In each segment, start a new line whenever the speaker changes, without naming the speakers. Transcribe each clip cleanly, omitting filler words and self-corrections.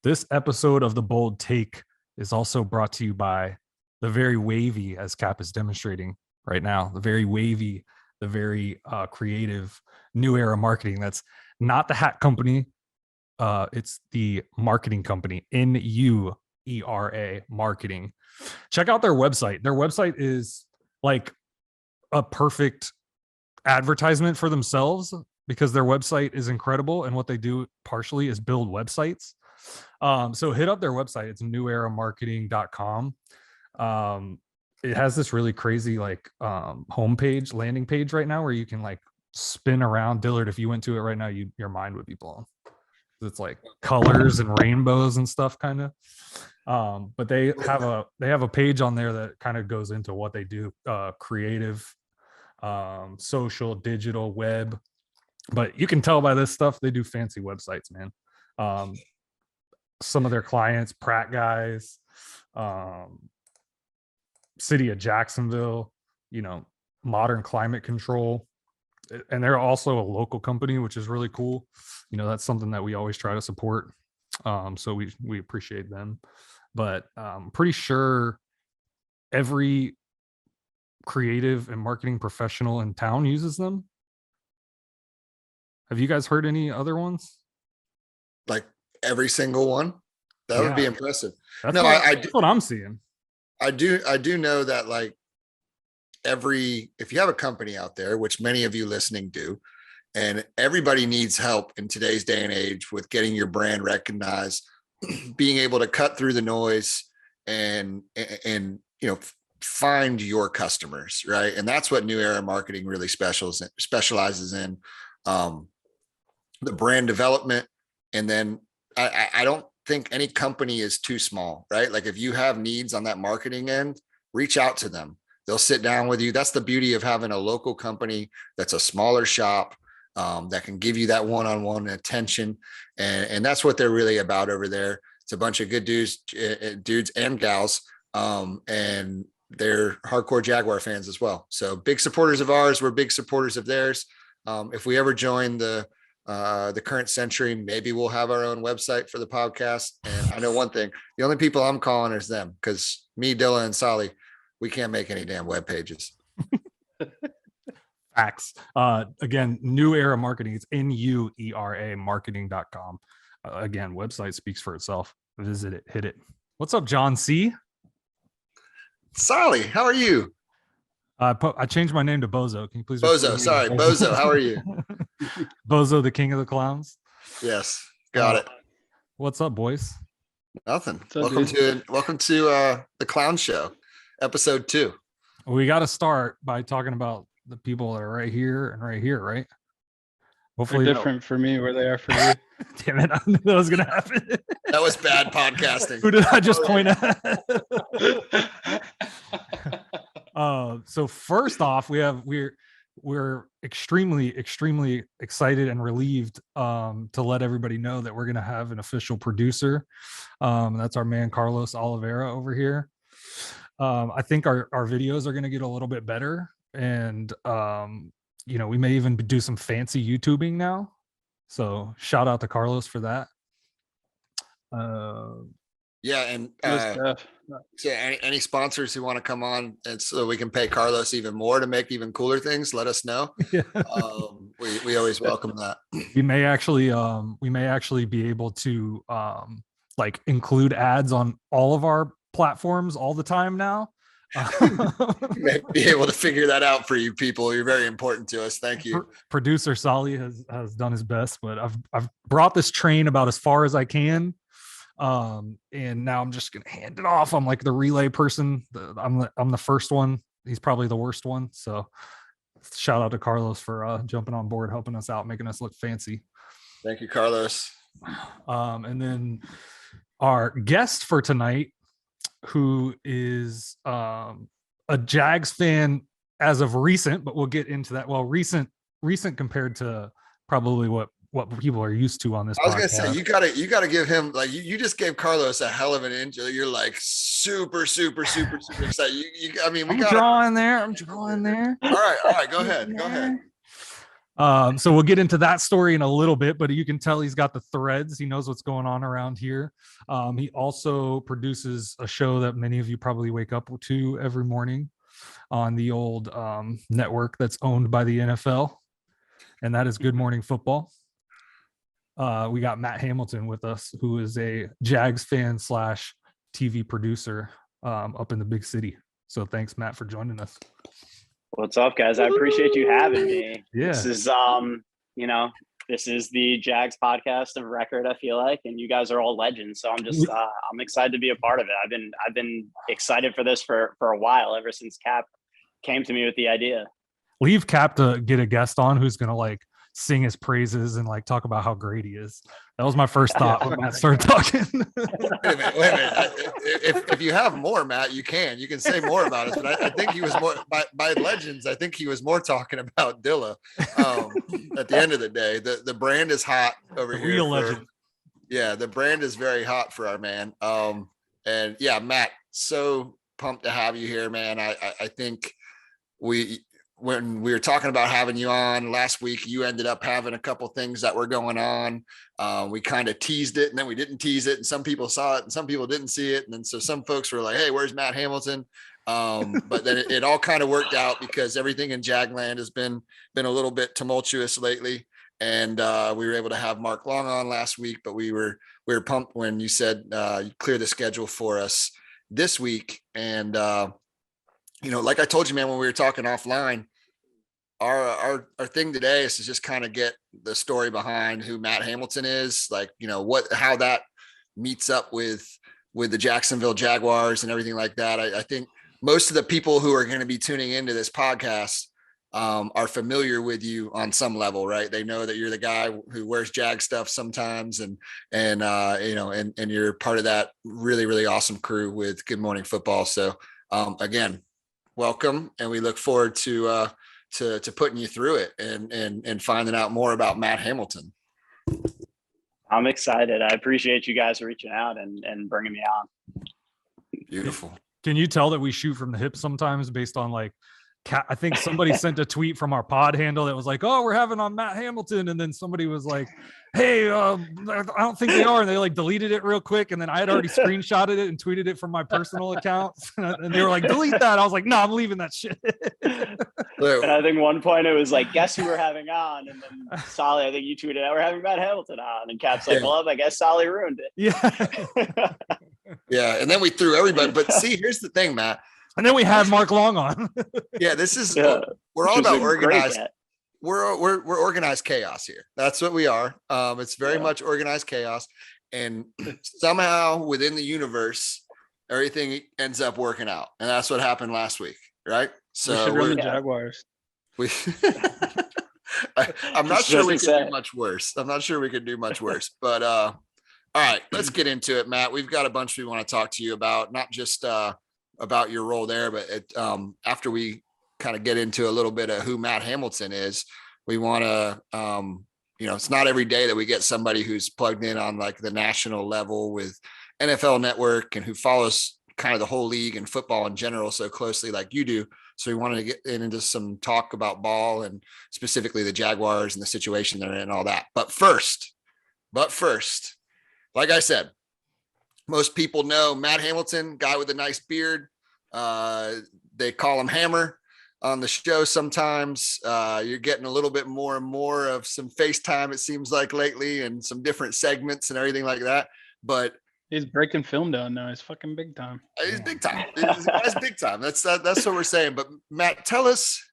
This episode of The Bold Take is also brought to you by the very wavy, as Cap is demonstrating right now, the very wavy, the very creative New Era Marketing. That's not the hat company. It's the marketing company, NUERA Marketing. Check out their website. Their website is like a perfect advertisement for themselves because their website is incredible. And what they do partially is build websites. So hit up their website. It's neweramarketing.com. It has this really crazy like homepage, landing page right now where you can like spin around. Dillard, if you went to it right now, your mind would be blown. It's like colors and rainbows and stuff kind of. But they have a page on there that kind of goes into what they do, creative, social, digital, web. But you can tell by this stuff, they do fancy websites, man. Some of their clients, Pratt guys, city of Jacksonville, modern climate control. And they're also a local company, which is really cool. That's something that we always try to support. So we appreciate them, but I'm pretty sure every creative and marketing professional in town uses them. Have you guys heard any other ones?
Like every single one? That would be impressive.
That's what I'm seeing.
I do know that like if you have a company out there, which many of you listening do, and everybody needs help in today's day and age with getting your brand recognized, being able to cut through the noise and find your customers, right? And that's what New Era Marketing really specializes in, the brand development. And then I don't think any company is too small, right? Like if you have needs on that marketing end, reach out to them. They'll sit down with you. That's the beauty of having a local company that's a smaller shop, that can give you that one-on-one attention. And that's what they're really about over there. It's a bunch of good dudes and gals. And they're hardcore Jaguar fans as well. So big supporters of ours. We're big supporters of theirs. If we ever join the current century, maybe we'll have our own website for the podcast. And I know one thing, the only people I'm calling is them, because me, Dilla, and Sally, we can't make any damn web pages.
Facts. Again, New Era Marketing. It's NUERA marketing.com. Again, website speaks for itself. Visit it, hit it. What's up, John C?
Sally, how are you?
I changed my name to Bozo. Can you please?
Bozo, sorry. Bozo, how are you?
Bozo, the king of the clowns.
Yes, got it.
What's up, boys?
Nothing. Welcome to the Clown Show, episode 2.
We got to start by talking about the people that are right here and right here, right?
Hopefully different for me where they are for you.
Damn it, I knew that was gonna happen.
That was bad podcasting.
Who did I just point at? So first off, we're extremely excited and relieved to let everybody know that we're gonna have an official producer. That's our man Carlos Oliveira over here. I think our videos are gonna get a little bit better, and we may even do some fancy YouTubing now. So shout out to Carlos for that.
Yeah, and so any sponsors who want to come on, and so we can pay Carlos even more to make even cooler things, let us know. Yeah. We always welcome that.
We may actually be able to like include ads on all of our platforms all the time now.
May be able to figure that out for you people. You're very important to us. Thank you.
Producer Sally has done his best, but I've brought this train about as far as I can. And now I'm just gonna hand it off. I'm like the relay person. I'm the first one. He's probably the worst one. So shout out to Carlos for jumping on board, helping us out, making us look fancy.
Thank you, Carlos.
And then our guest for tonight, who is a Jags fan as of recent, but we'll get into that. Well, recent compared to probably what people are used to on this podcast.
I was gonna say you gotta give him, like, you just gave Carlos a hell of an intro. You're like super excited.
I'm drawing there.
All right, go ahead.
So we'll get into that story in a little bit, but you can tell he's got the threads. He knows what's going on around here. He also produces a show that many of you probably wake up to every morning on the old network that's owned by the NFL, and that is Good Morning Football. We got Matt Hamilton with us, who is a Jags fan / TV producer up in the big city. So thanks, Matt, for joining us.
What's up, guys? I appreciate you having me.
Yeah.
This is, this is the Jags podcast of record, I feel like, and you guys are all legends. So I'm excited to be a part of it. I've been excited for this for a while, ever since Cap came to me with the idea.
Leave Cap to get a guest on who's going to like sing his praises and like talk about how great he is. That was my first thought when Matt started talking.
Wait a minute. If you have more, Matt, you can say more about us. But I think he was more by legends. I think he was more talking about Dilla. At the end of the day, the brand is hot over here.
Real legend.
Yeah, the brand is very hot for our man. And yeah, Matt, so pumped to have you here, man. I think when we were talking about having you on last week, you ended up having a couple things that were going on. We kind of teased it and then we didn't tease it. And some people saw it and some people didn't see it. And then so some folks were like, hey, where's Matt Hamilton? But then it all kind of worked out because everything in Jagland has been a little bit tumultuous lately. And we were able to have Mark Long on last week, but we were pumped when you said you clear the schedule for us this week. And like I told you, man, when we were talking offline, our thing today is to just kind of get the story behind who Matt Hamilton is, like, how that meets up with the Jacksonville Jaguars and everything like that. I think most of the people who are going to be tuning into this podcast are familiar with you on some level, right? They know that you're the guy who wears Jag stuff sometimes and you're part of that really, really awesome crew with Good Morning Football. So again, welcome. And we look forward to putting you through it and finding out more about Matt Hamilton.
I'm excited. I appreciate you guys reaching out and bringing me on.
Beautiful.
Can you tell that we shoot from the hip sometimes based on like, I think somebody sent a tweet from our pod handle that was like, oh, we're having on Matt Hamilton. And then somebody was like, hey, I don't think they are. And they like deleted it real quick. And then I had already screenshotted it and tweeted it from my personal account. And they were like, delete that. I was like, no, I'm leaving that shit.
And I think one point it was like, guess who we're having on? And then Solly, I think you tweeted out, we're having Matt Hamilton on. And Cap's like, well, I guess Solly ruined it.
Yeah.
Yeah. And then we threw everybody. But see, here's the thing, Matt.
And then we had Mark Long on.
Yeah, this is we're all about organized. We're organized chaos here. That's what we are. It's very much organized chaos, and somehow within the universe, everything ends up working out, and that's what happened last week, right? So
we should run the Jaguars.
I'm not sure we can do much worse. But all right, let's get into it, Matt. We've got a bunch we want to talk to you about, not just about your role there, but after we kind of get into a little bit of who Matt Hamilton is, we want to, it's not every day that we get somebody who's plugged in on like the national level with NFL Network and who follows kind of the whole league and football in general so closely like you do. So we wanted to get into some talk about ball and specifically the Jaguars and the situation they're in and all that. But first, like I said, most people know Matt Hamilton, guy with a nice beard. They call him Hammer on the show sometimes. You're getting a little bit more and more of some FaceTime, it seems like lately, and some different segments and everything like that. But
he's breaking film down now. He's fucking big time.
He's big time. He's big time. That's what we're saying. But Matt, tell us,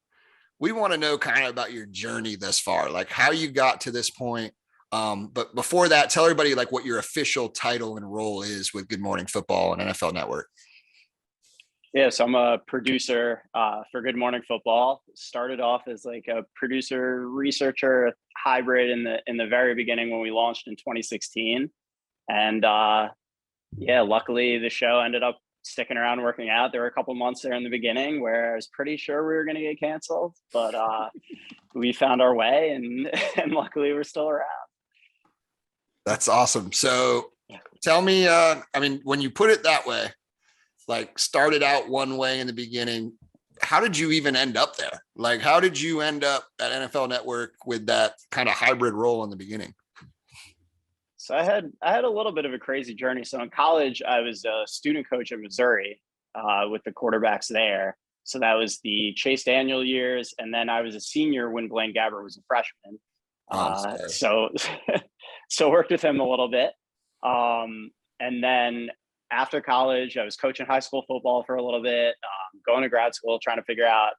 we want to know kind of about your journey thus far, like how you got to this point. But before that, tell everybody like what your official title and role is with Good Morning Football and NFL Network.
Yeah, so I'm a producer for Good Morning Football. Started off as like a producer researcher hybrid in the very beginning when we launched in 2016, and luckily the show ended up sticking around working out. There were a couple months there in the beginning where I was pretty sure we were going to get canceled, but we found our way, and luckily we're still around.
That's awesome. So tell me, when you put it that way, like started out one way in the beginning, how did you even end up there? Like, how did you end up at NFL Network with that kind of hybrid role in the beginning?
So I had a little bit of a crazy journey. So in college, I was a student coach at Missouri with the quarterbacks there. So that was the Chase Daniel years, and then I was a senior when Blaine Gabbert was a freshman. So so worked with him a little bit, and then after college, I was coaching high school football for a little bit, going to grad school, trying to figure out,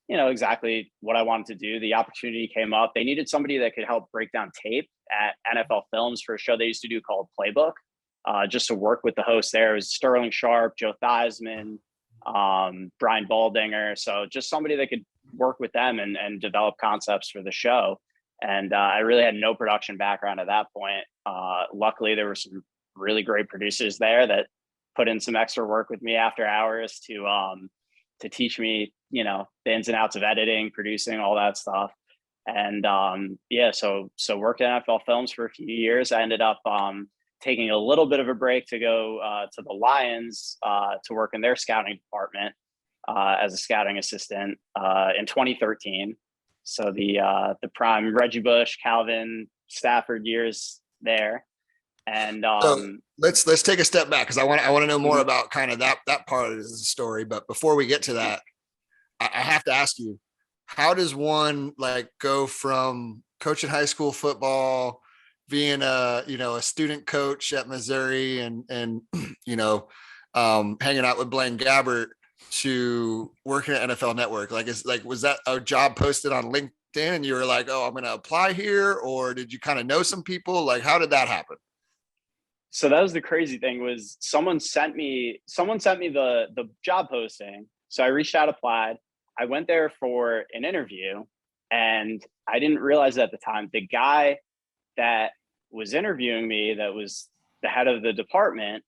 exactly what I wanted to do. The opportunity came up. They needed somebody that could help break down tape at NFL Films for a show they used to do called Playbook, just to work with the host there. It was Sterling Sharp, Joe Theismann, Brian Baldinger. So just somebody that could work with them and develop concepts for the show. And I really had no production background at that point. Luckily, there were some really great producers there that put in some extra work with me after hours to teach me, the ins and outs of editing, producing, all that stuff. And so worked at NFL Films for a few years. I ended up taking a little bit of a break to go to the Lions to work in their scouting department as a scouting assistant in 2013. So the prime Reggie Bush, Calvin, Stafford years there. And
so let's take a step back, because I want to know more about kind of that part of the story. But before we get to that, I have to ask you, how does one like go from coaching high school football, being a student coach at Missouri, and hanging out with Blaine Gabbert, to working at NFL Network? Was that a job posted on LinkedIn and you were like, oh, I'm going to apply here? Or did you kind of know some people? Like, how did that happen?
So that was the crazy thing, was someone sent me the job posting. So I reached out, applied. I went there for an interview, and I didn't realize at the time, the guy that was interviewing me, that was the head of the department,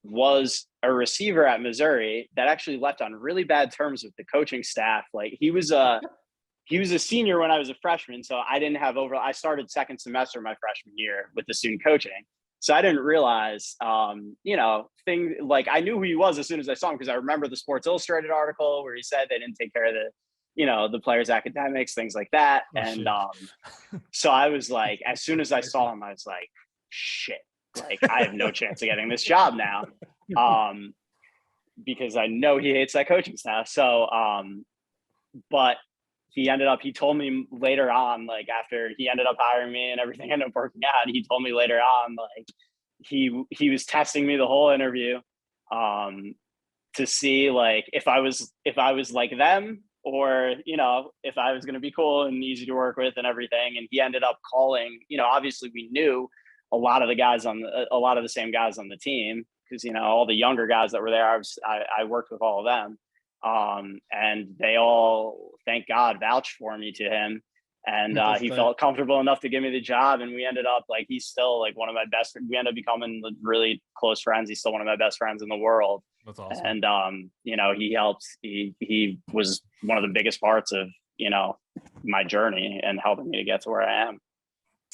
was a receiver at Missouri that actually left on really bad terms with the coaching staff. Like, he was a senior when I was a freshman. So I didn't have I started second semester my freshman year with the student coaching. So I didn't realize, things like, I knew who he was as soon as I saw him, because I remember the Sports Illustrated article where he said they didn't take care of the players' academics, things like that. So I was like, as soon as I saw him, I was like, shit, like, I have no chance of getting this job now, because I know he hates that coaching staff. So, but he told me later on, like, after he ended up hiring me and everything ended up working out, he told me later on, like, he was testing me the whole interview, to see, like, if I was like them, or, if I was going to be cool and easy to work with and everything. And he ended up calling, obviously we knew a lot of the same guys on the team, because, all the younger guys that were there, I worked with all of them. And they all, thank God, vouched for me to him. And he felt comfortable enough to give me the job. And we ended up, like, he's still like one of my best. We ended up becoming really close friends. He's still one of my best friends in the world.
That's awesome.
And, he helped. He was one of the biggest parts of, my journey and helping me to get to where I am.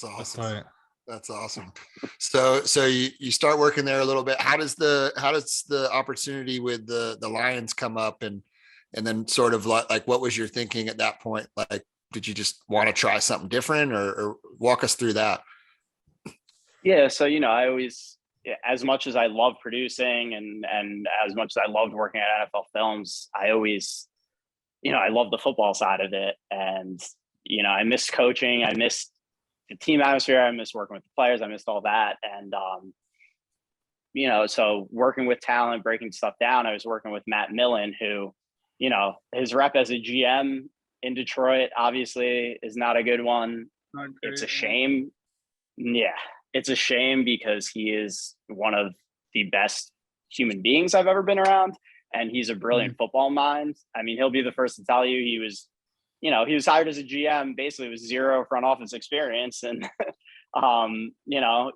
That's awesome.
That's right.
That's awesome. So you start working there a little bit. How does the opportunity with the Lions come up, and then sort of like what was your thinking at that point? Like, did you just want to try something different, or walk us through that?
Yeah. So, I always, as much as I love producing and as much as I loved working at NFL Films, I always, I love the football side of it. And, I missed coaching. I missed the team atmosphere. I missed working with the players. I missed all that. And, so working with talent, breaking stuff down, I was working with Matt Millen, who, his rep as a GM in Detroit obviously is not a good one. It's a shame. Yeah. It's a shame, because he is one of the best human beings I've ever been around. And he's a brilliant football mind. I mean, he'll be the first to tell you he was hired as a GM basically with zero front office experience. And,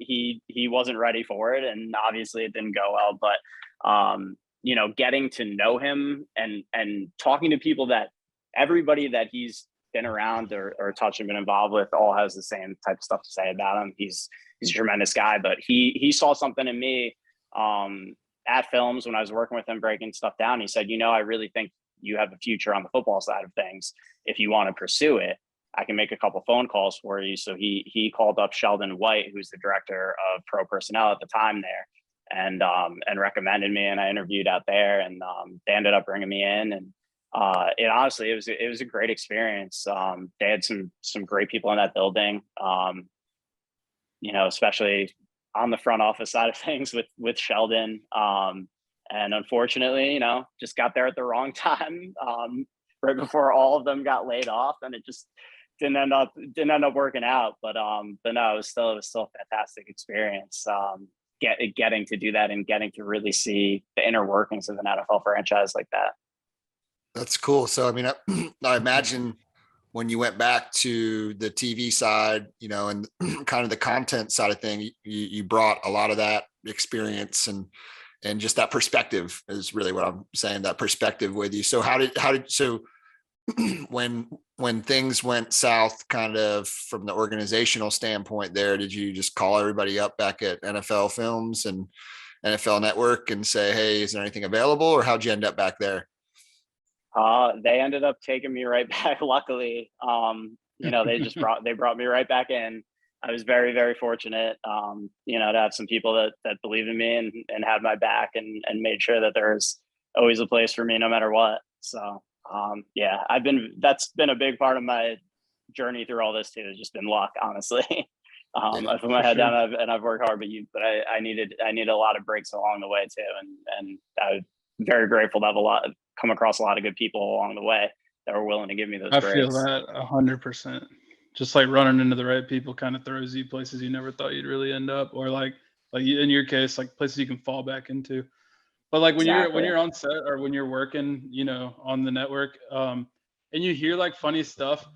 he wasn't ready for it. And obviously it didn't go well, but, getting to know him and talking to people, that everybody that he's been around or touched and been involved with all has the same type of stuff to say about him. He's a tremendous guy, but he saw something in me, at Films when I was working with him, breaking stuff down. He said, I really think you have a future on the football side of things. If you want to pursue it, I can make a couple phone calls for you. So he called up Sheldon White, who's the director of pro personnel at the time there, and recommended me, and I interviewed out there, and they ended up bringing me in, and it honestly, it was a great experience. They had some great people in that building, especially on the front office side of things with Sheldon. And unfortunately, just got there at the wrong time, right before all of them got laid off, and it just didn't end up working out. But no, it was still a fantastic experience. Getting to do that and getting to really see the inner workings of an NFL franchise like that.
That's cool. So, I mean, I imagine when you went back to the TV side, and kind of the content side of thing, you brought a lot of that experience and just that perspective is really what I'm saying, that perspective with you. So so when things went south kind of from the organizational standpoint there, did you just call everybody up back at NFL Films and NFL Network and say, hey, is there anything available, or how'd you end up back there?
They ended up taking me right back. Luckily, they brought me right back in. I was very, very fortunate, to have some people that believed in me and had my back and made sure that there's always a place for me no matter what. So, that's been a big part of my journey through all this too. It's just been luck, honestly. I put my head down and I've worked hard, but I needed a lot of breaks along the way too. And I'm very grateful to have come across a lot of good people along the way that were willing to give me those breaks.
I feel that 100%. Just like running into the right people kind of throws you places you never thought you'd really end up, or like in your case, like places you can fall back into. But like when you're on set or when you're working, on the network, and you hear like funny stuff,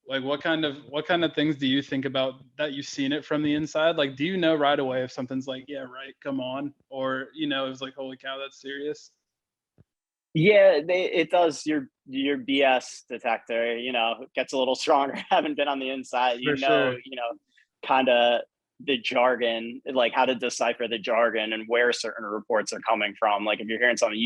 like what kind of things do you think about that you've seen it from the inside? Like, do you know right away if something's like, yeah, right, come on, or it's like, holy cow, that's serious?
Yeah, it does. Your BS detector, gets a little stronger. Haven't been on the inside,
Sure.
kind of the jargon, like how to decipher the jargon and where certain reports are coming from. Like if you're hearing something,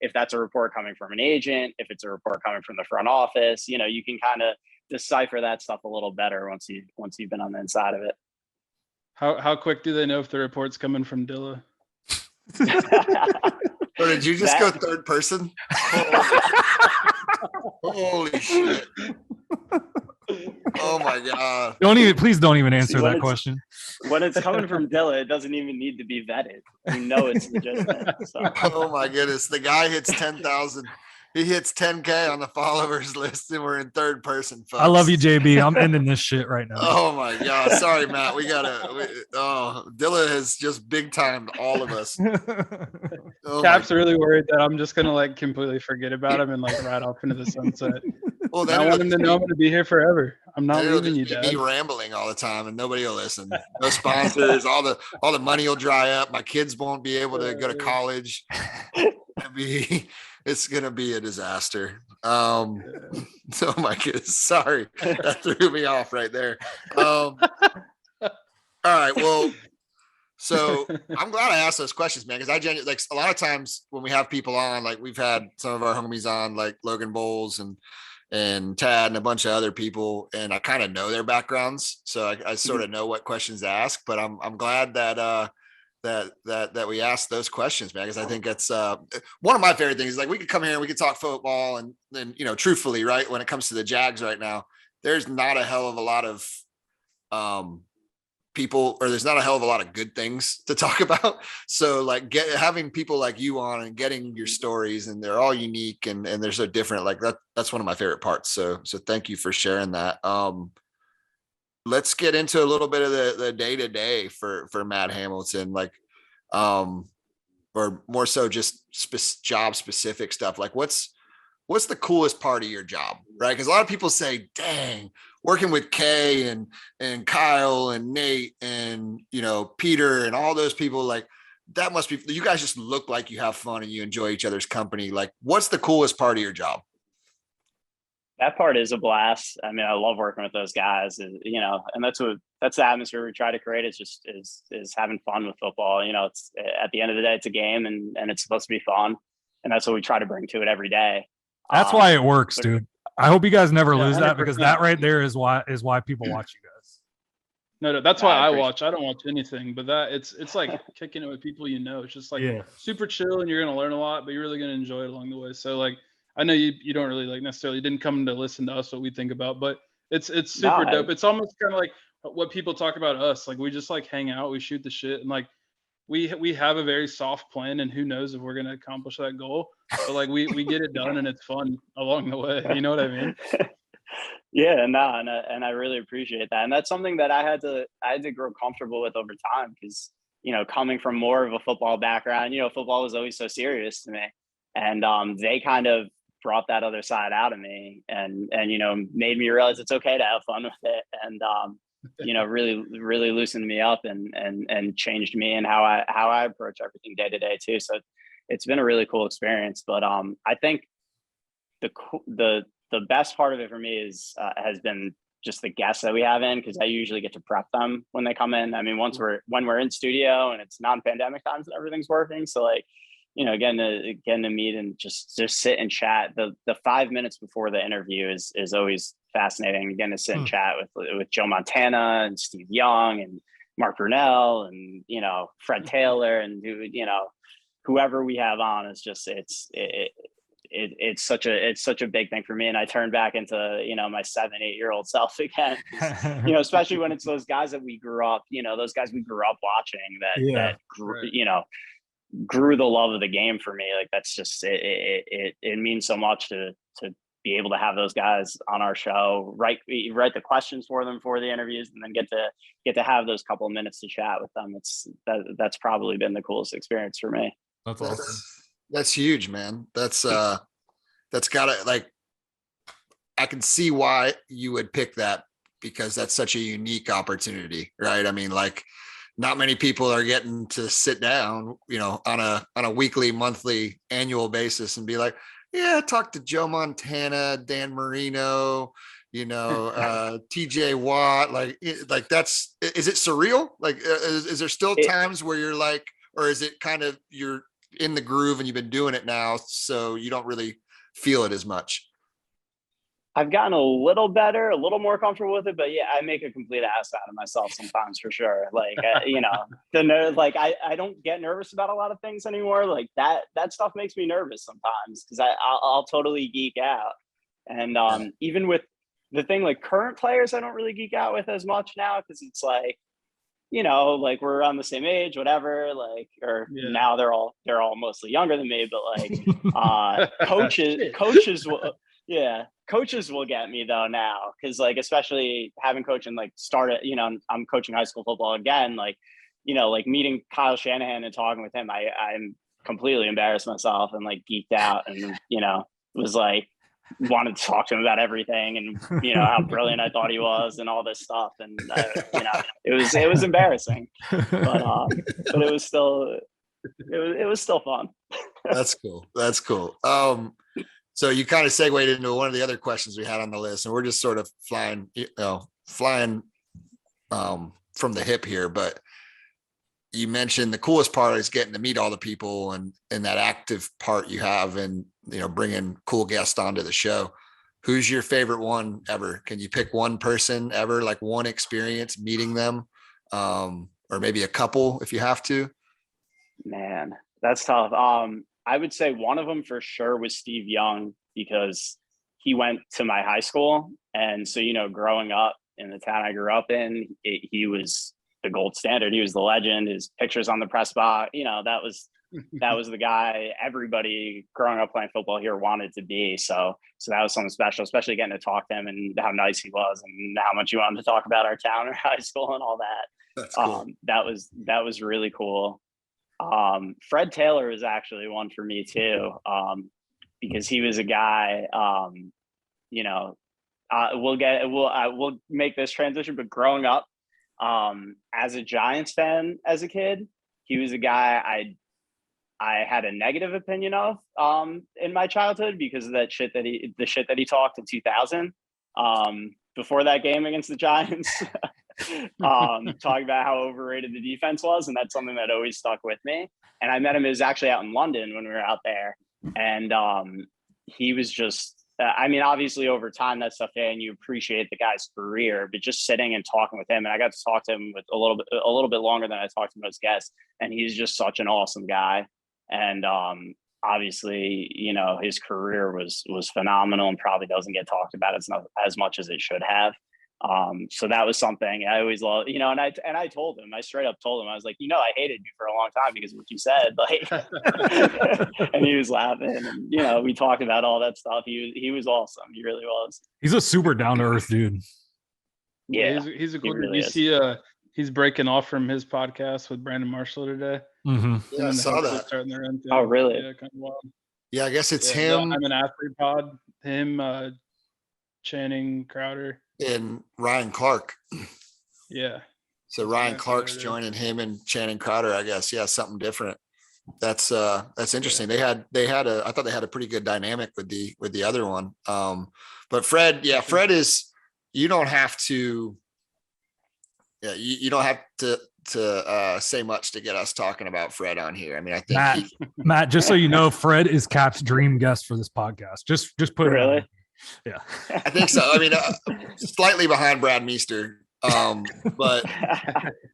if that's a report coming from an agent, if it's a report coming from the front office, you can kind of decipher that stuff a little better once you've been on the inside of it.
How quick do they know if the report's coming from Dilla?
Or did you just go third person? Holy shit. Oh my God.
Please don't even answer that question.
When it's coming from Dilla, it doesn't even need to be vetted. It's legitimate. So.
Oh my goodness. The guy hits 10,000. He hits 10K on the followers list, and we're in third person, folks.
I love you, JB. I'm ending this shit right now.
Oh my God. Sorry, Matt. Dilla has just big timed all of us.
Cap's really worried that I'm just gonna like completely forget about him and like ride off into the sunset. Well, I want him to know I'm gonna be here forever. I'm not leaving you, Dad.
Me rambling all the time, and nobody will listen. No sponsors. all the money will dry up. My kids won't be able to go to college. It's gonna be a disaster. Oh my goodness. Sorry, that threw me off right there. All right. Well, so I'm glad I asked those questions, man, because I genuinely, like, a lot of times when we have people on, like we've had some of our homies on, like Logan Bowles and Tad and a bunch of other people, and I kind of know their backgrounds, so I sort of know what questions to ask. But I'm glad that that we asked those questions, man, because I think that's one of my favorite things. Is like we could come here and we could talk football, and then truthfully, right, when it comes to the Jags right now, there's not a hell of a lot of people, or there's not a hell of a lot of good things to talk about. So like having people like you on and getting your stories, and they're all unique and they're so different. Like that's one of my favorite parts. So thank you for sharing that. Let's get into a little bit of the day-to-day for Matt Hamilton, like, or more so just job specific stuff. Like what's the coolest part of your job, right? Because a lot of people say, dang, working with Kay and Kyle and Nate and, Peter and all those people, like that must be, you guys just look like you have fun and you enjoy each other's company. Like what's the coolest part of your job?
That part is a blast. I mean, I love working with those guys, and that's the atmosphere we try to create. It's just is having fun with football. It's at the end of the day, it's a game, and it's supposed to be fun. and that's what we try to bring to it every day.
That's why it works, dude. I hope you guys never lose that,
100%.
because that right there is why people watch you guys.
No, that's why
I
I watch. I don't watch anything, but that it's like kicking it with people you know. It's just like super chill, and you're gonna learn a lot, but you're really gonna enjoy it along the way. So like, I know you don't really like necessarily didn't come to listen to us what we think about, but it's super dope. It's almost kind of like what people talk about us. Like we just like hang out, we shoot the shit, and like we have a very soft plan, and who knows if we're gonna accomplish that goal. But like we get it done, and it's fun along the way. You know what I mean?
Yeah, no, and I really appreciate that, and that's something that I had to grow comfortable with over time, because coming from more of a football background, football was always so serious to me, and they kind of brought that other side out of me, and made me realize it's okay to have fun with it, and really loosened me up and changed me and how I approach everything day to day too. So it's been a really cool experience, but I think the best part of it for me has been just the guests that we have in, because I usually get to prep them when they come in. I mean, when we're in studio and it's non-pandemic times and everything's working. So like, getting to meet and just sit and chat. The 5 minutes before the interview is always fascinating. Getting to sit and chat with Joe Montana and Steve Young and Mark Brunell and Fred Taylor and whoever we have on is just it's such a big thing for me, and I turn back into my 7-8-year-old self again, especially when it's those guys that we grew up those guys we grew up watching that grew the love of the game for me. Like that's just it means so much to be able to have those guys on our show, write the questions for them for the interviews, and then get to have those couple of minutes to chat with them. That's probably been the coolest experience for me.
That's awesome.
That's huge, man. That's gotta, like, I can see why you would pick that, because that's such a unique opportunity, right? I mean, like, not many people are getting to sit down, on a weekly, monthly, annual basis and be like, yeah, talk to Joe Montana, Dan Marino, TJ Watt, like that's, is it surreal? Like, is there still times where you're like, or is it kind of, you're in the groove and you've been doing it now, so you don't really feel it as much?
I've gotten a little better, a little more comfortable with it, but yeah, I make a complete ass out of myself sometimes for sure. Like, I don't get nervous about a lot of things anymore. Like that stuff makes me nervous sometimes, because I'll totally geek out. And even with the thing, like current players, I don't really geek out with as much now, because it's like, like we're around the same age, whatever, like, or now they're all mostly younger than me, but like coaches will get me though now, because like, especially having coached and like started, I'm coaching high school football again, like, like meeting Kyle Shanahan and talking with him, I'm completely embarrassed myself and like geeked out, and was like, wanted to talk to him about everything, and how brilliant I thought he was and all this stuff, and it was embarrassing, but it was still fun.
That's cool. So you kind of segued into one of the other questions we had on the list, and we're just sort of flying from the hip here, but you mentioned the coolest part is getting to meet all the people and that active part you have, and bringing cool guests onto the show. Who's your favorite one ever? Can you pick one person ever, like one experience meeting them, or maybe a couple if you have to?
Man, that's tough. I would say one of them for sure was Steve Young, because he went to my high school, and so growing up in the town I grew up in, he was the gold standard. He was the legend. His pictures on the press box, that was the guy everybody growing up playing football here wanted to be. So that was something special, especially getting to talk to him and how nice he was and how much he wanted to talk about our town or high school and all that.
That's cool.
That was really cool. Fred Taylor was actually one for me too, because he was a guy, we'll make this transition, but growing up, as a Giants fan as a kid, he was a guy I had a negative opinion of in my childhood, because of the shit that he talked in 2000 before that game against the Giants. Talking about how overrated the defense was, and that's something that always stuck with me. And I met him, it was actually out in London when we were out there, And he was just, I mean, obviously over time that stuff, and you appreciate the guy's career, but just sitting and talking with him, and I got to talk to him with a little bit longer than I talked to most guests, and he's just such an awesome guy. And obviously, you know, his career was phenomenal and probably doesn't get talked about as much as it should have. So that was something I always loved, you know, and I told him, I straight up told him, I was like, you know, I hated you for a long time because of what you said, like, and he was laughing, and, you know, we talked about all that stuff. He was awesome. He really was.
He's a super down to earth dude.
Yeah.
He's a cool
really
dude. You see, he's breaking off from his podcast with Brandon Marshall today.
Mm-hmm.
Yeah, I saw that.
Starting their own thing.
Oh, really?
Yeah, kind of wild.
Yeah, I guess it's him.
I'm an athlete pod. Him, Channing Crowder,
and Ryan Clark.
Yeah.
So Ryan Clark's joining him and Channing Crowder, I guess. Yeah, something different. That's interesting.
Yeah.
They had I thought they had a pretty good dynamic with the other one. But Fred is, you don't have to, you don't have to say much to get us talking about Fred on here. I mean, I think
Matt, just so you know, Fred is Cap's dream guest for this podcast. Just put it
really.
on. Yeah,
I think so. I mean, slightly behind Brad Meester. But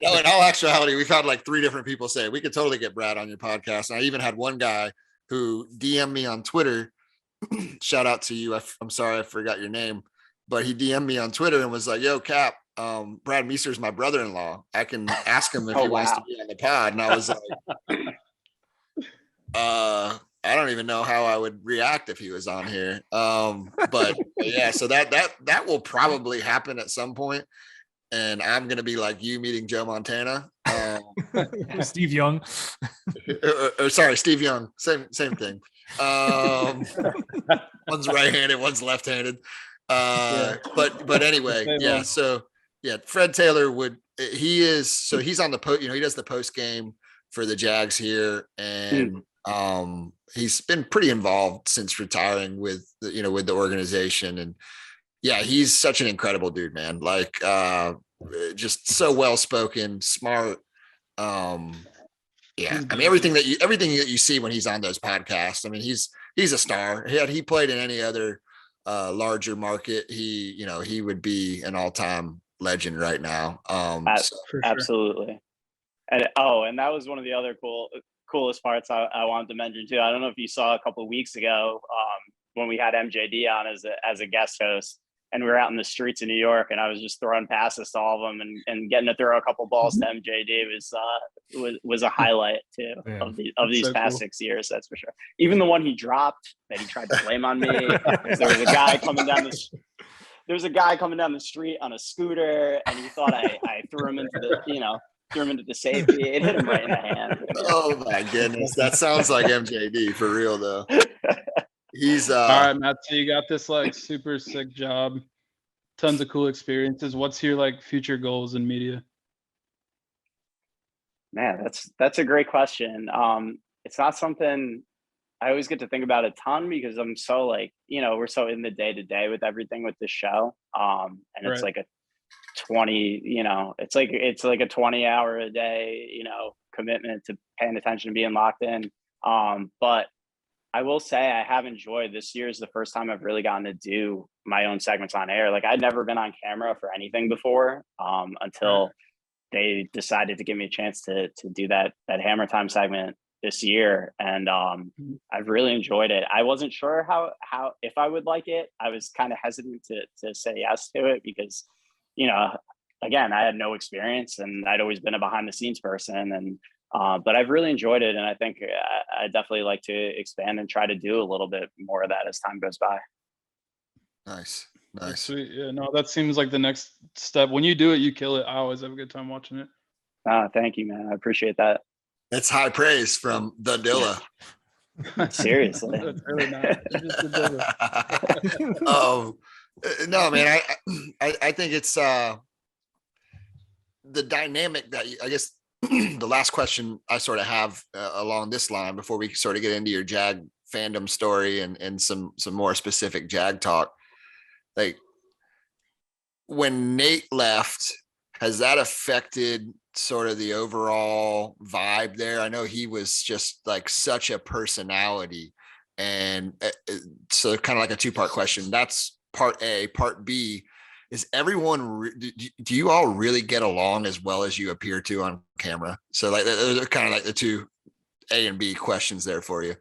no, in all actuality, we've had like 3 different people say we could totally get Brad on your podcast. And I even had one guy who DM'd me on Twitter. Shout out to you. I'm sorry, I forgot your name, but he DM'd me on Twitter and was like, yo, Cap, Brad Meester's my brother-in-law. I can ask him if he wants to be on the pod. And I was like, I don't even know how I would react if he was on here. But yeah, so that will probably happen at some point. And I'm going to be like you meeting Joe Montana.
Steve Young.
or sorry, Steve Young. Same thing. One's right-handed, one's left-handed. But anyway, yeah. So yeah, Fred Taylor he's on the he does the post game for the Jags here. And he's been pretty involved since retiring with the organization. And yeah, he's such an incredible dude, man. Like, just so well-spoken, smart. Yeah. I mean, everything that you see when he's on those podcasts, I mean, he's a star. Had he played in any other larger market, he would be an all-time legend right now.
Absolutely. And that was one of the other coolest parts I wanted to mention too. I don't know if you saw a couple of weeks ago when we had MJD on as a guest host, and we were out in the streets of New York, and I was just throwing passes to all of them and getting to throw a couple balls to MJD was a highlight too of these past cool. 6 years. That's for sure. Even the one he dropped that he tried to blame on me. There was a guy coming down the street on a scooter, and he thought I threw him into the safety. It hit him right in the hand.
Oh my goodness. That sounds like MJD for real though. He's
all right, Matt. So you got this like super sick job, tons of cool experiences. What's your like future goals in media?
Man, that's a great question. It's not something I always get to think about a ton because I'm so we're so in the day to day with everything with this show. And it's like a 20, it's like a 20-hour a day, commitment to paying attention, being locked in. But I will say I have enjoyed this year is the first time I've really gotten to do my own segments on air. Like I'd never been on camera for anything before until they decided to give me a chance to do that Hammer Time segment this year. And I've really enjoyed it. I wasn't sure how if I would like it. I was kind of hesitant to say yes to it because, again, I had no experience and I'd always been a behind the scenes person. And but I've really enjoyed it. And I think I definitely like to expand and try to do a little bit more of that as time goes by.
Nice.
Sweet. Yeah, no, that seems like the next step. When you do it, you kill it. I always have a good time watching it.
Thank you, man. I appreciate that.
That's high praise from the Dilla.
Seriously.
That's really not. Just the Dilla.
Oh, no, man. I think it's the dynamic that I guess the last question I sort of have along this line before we sort of get into your Jag fandom story and some more specific Jag talk. Like when Nate left, has that affected sort of the overall vibe there? I know he was just like such a personality And so kind of like a two-part question. That's part A. Part B is everyone, do you all really get along as well as you appear to on camera? So like, those are kind of like the two A and B questions there for you.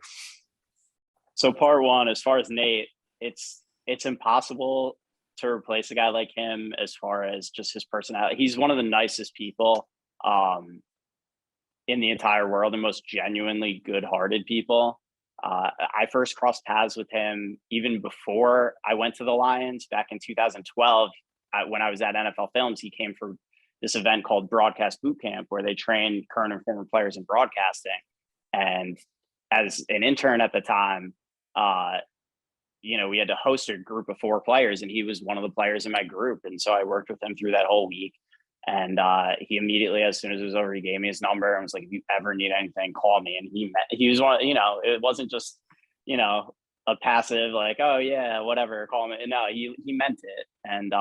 So part one, as far as Nate, it's impossible to replace a guy like him as far as just his personality. He's one of the nicest people in the entire world, and most genuinely good-hearted people. I first crossed paths with him even before I went to the Lions back in 2012. When I was at NFL Films, he came for this event called Broadcast Boot Camp, where they train current and former players in broadcasting. And as an intern at the time, we had to host a group of 4 players, and he was one of the players in my group. And so I worked with him through that whole week. And he immediately, as soon as it was over, he gave me his number and was like, if you ever need anything, call me. And he was one, it wasn't just, a passive, like, oh yeah, whatever, call me. No, he meant it. And,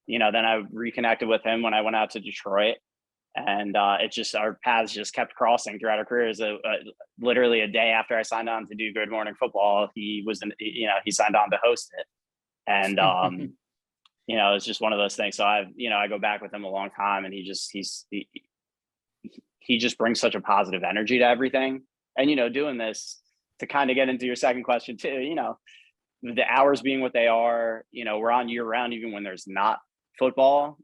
then I reconnected with him when I went out to Detroit, and our paths just kept crossing throughout our careers. Literally a day after I signed on to do Good Morning Football, he signed on to host it. And, it's just one of those things. So I go back with him a long time, and he just brings such a positive energy to everything. And, doing this, to kind of get into your second question too, the hours being what they are, we're on year round, even when there's not football,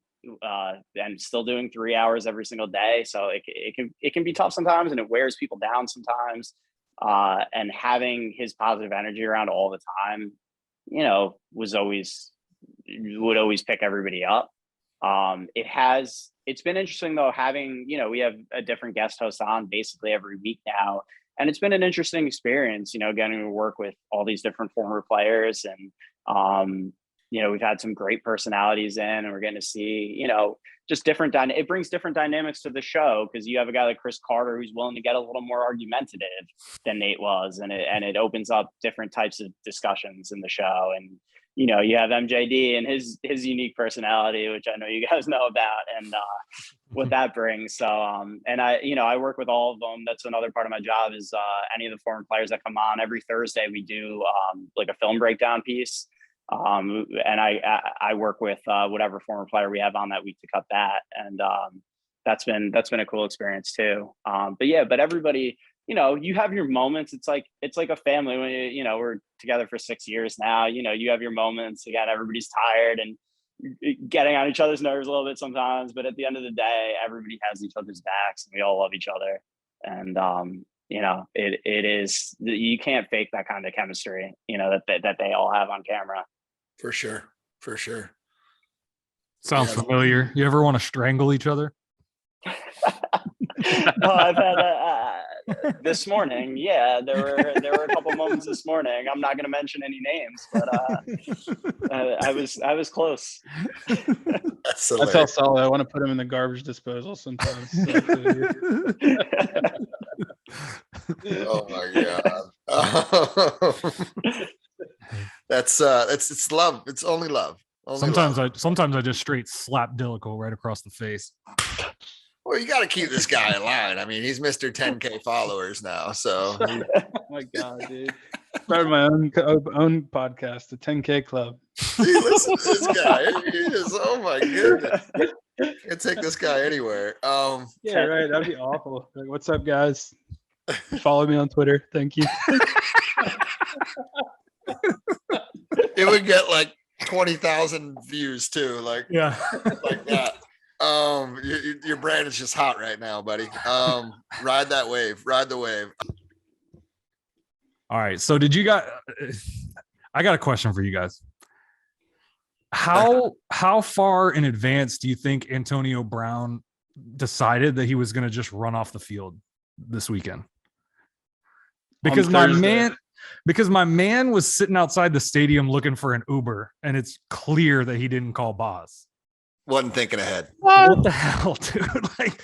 and still doing 3 hours every single day. So it can be tough sometimes, and it wears people down sometimes. And having his positive energy around all the time, would always pick everybody up. It's been interesting though, having, we have a different guest host on basically every week now. And it's been an interesting experience, getting to work with all these different former players. And, we've had some great personalities in, and we're getting to see, just different, it brings different dynamics to the show, because you have a guy like Chris Carter who's willing to get a little more argumentative than Nate was. And it opens up different types of discussions in the show. And, you have MJD and his unique personality, which I know you guys know about, and what that brings. So, and I work with all of them. That's another part of my job, is any of the foreign players that come on. Every Thursday we do like a film breakdown piece. And I work with whatever former player we have on that week to cut that. And that's been a cool experience too. But everybody, you have your moments. It's like a family when we're together for 6 years now. You have your moments. Again, everybody's tired and getting on each other's nerves a little bit sometimes, but at the end of the day, everybody has each other's backs, and we all love each other. And it is, you can't fake that kind of chemistry, that they all have on camera.
For sure.
Sounds familiar. You ever want to strangle each other?
Oh, I've had this morning. Yeah, there were a couple moments this morning. I'm not going to mention any names, but I was close.
I tell Sully I want to put him in the garbage disposal sometimes.
Oh my god. It's love. It's only love.
Sometimes I just straight slap Dilla right across the face.
Well, you got to keep this guy in line. I mean, he's Mr. 10K followers now. So,
oh my God, dude. Started my own podcast, the 10K Club.
See, listen to this guy. He is, oh my goodness. Can't take this guy anywhere.
Yeah, right. That'd be awful. Like, what's up, guys? Follow me on Twitter. Thank you.
It would get like 20,000 views too. Like that. Your brand is just hot right now, buddy. Ride that wave. Ride the wave.
All right. So I got a question for you guys. How far in advance do you think Antonio Brown decided that he was going to just run off the field this weekend? Because my man was sitting outside the stadium looking for an Uber, and it's clear that he didn't call Boz.
Wasn't thinking ahead.
What the hell, dude? Like,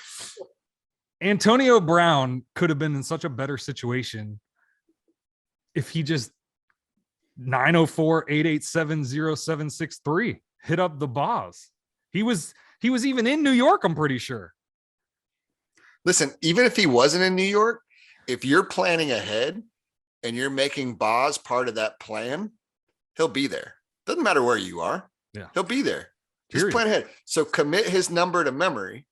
Antonio Brown could have been in such a better situation if he just 904-887-0763 hit up the Boz. He was even in New York, I'm pretty sure.
Listen, even if he wasn't in New York, if you're planning ahead, and you're making Boz part of that plan, he'll be there. Doesn't matter where you are.
Yeah.
He'll be there. Just
Period.
plan ahead. So commit his number to memory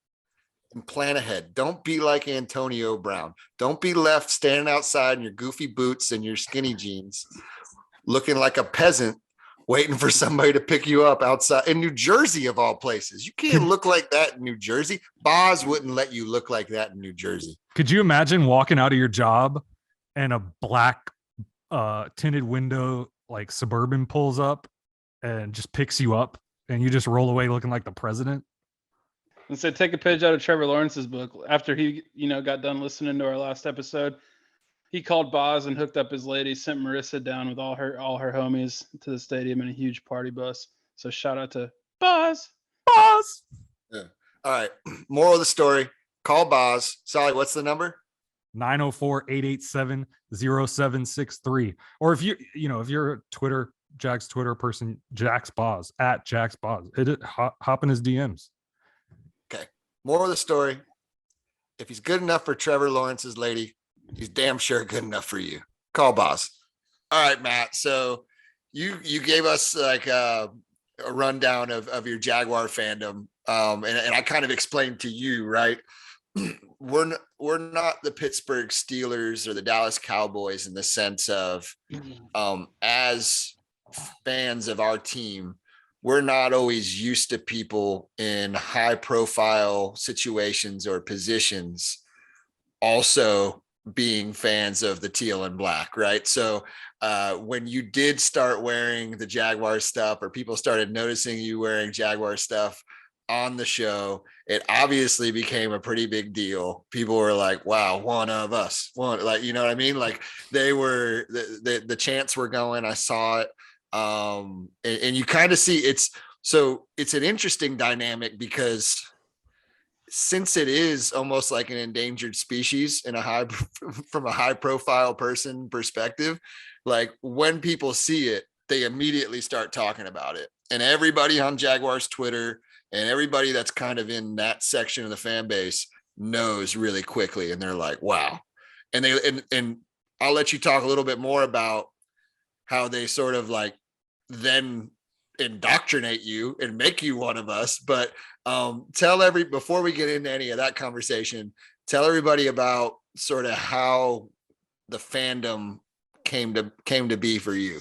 and plan ahead. Don't be like Antonio Brown. Don't be left standing outside in your goofy boots and your skinny jeans, looking like a peasant, waiting for somebody to pick you up outside in New Jersey, of all places. You can't look like that in New Jersey. Boz wouldn't let you look like that in New Jersey.
Could you imagine walking out of your job and a black tinted window like Suburban pulls up and just picks you up and you just roll away looking like the president?
And so take a page out of Trevor Lawrence's book. After he, got done listening to our last episode, he called Boz and hooked up his lady, sent Marissa down with all her homies to the stadium in a huge party bus. So shout out to Boz.
Boz.
Yeah. All right. Moral of the story, call Boz. Sally, what's the number?
904-887-0763. Or if if you're a Jags Twitter person, Jax Boz, at Jax Boz, hop in his DMs.
Okay. Moral of the story, if he's good enough for Trevor Lawrence's lady, he's damn sure good enough for you. Call Boz. All right, Matt. So you gave us like a rundown of your Jaguar fandom. And I kind of explained to you, right? We're not the Pittsburgh Steelers or the Dallas Cowboys in the sense of as fans of our team, we're not always used to people in high profile situations or positions also being fans of the teal and black, right? So when you did start wearing the Jaguar stuff, or people started noticing you wearing Jaguar stuff on the show, it obviously became a pretty big deal. People were like, wow, one of us, like, you know what I mean? Like they were, the chants were going, I saw it. And you kind of see it's an interesting dynamic because since it is almost like an endangered species in from a high profile person perspective, like when people see it, they immediately start talking about it. And everybody on Jaguars Twitter and everybody that's kind of in that section of the fan base knows really quickly. And they're like, wow. And and I'll let you talk a little bit more about how they sort of like then indoctrinate you and make you one of us. But before we get into any of that conversation, tell everybody about sort of how the fandom came to be for you.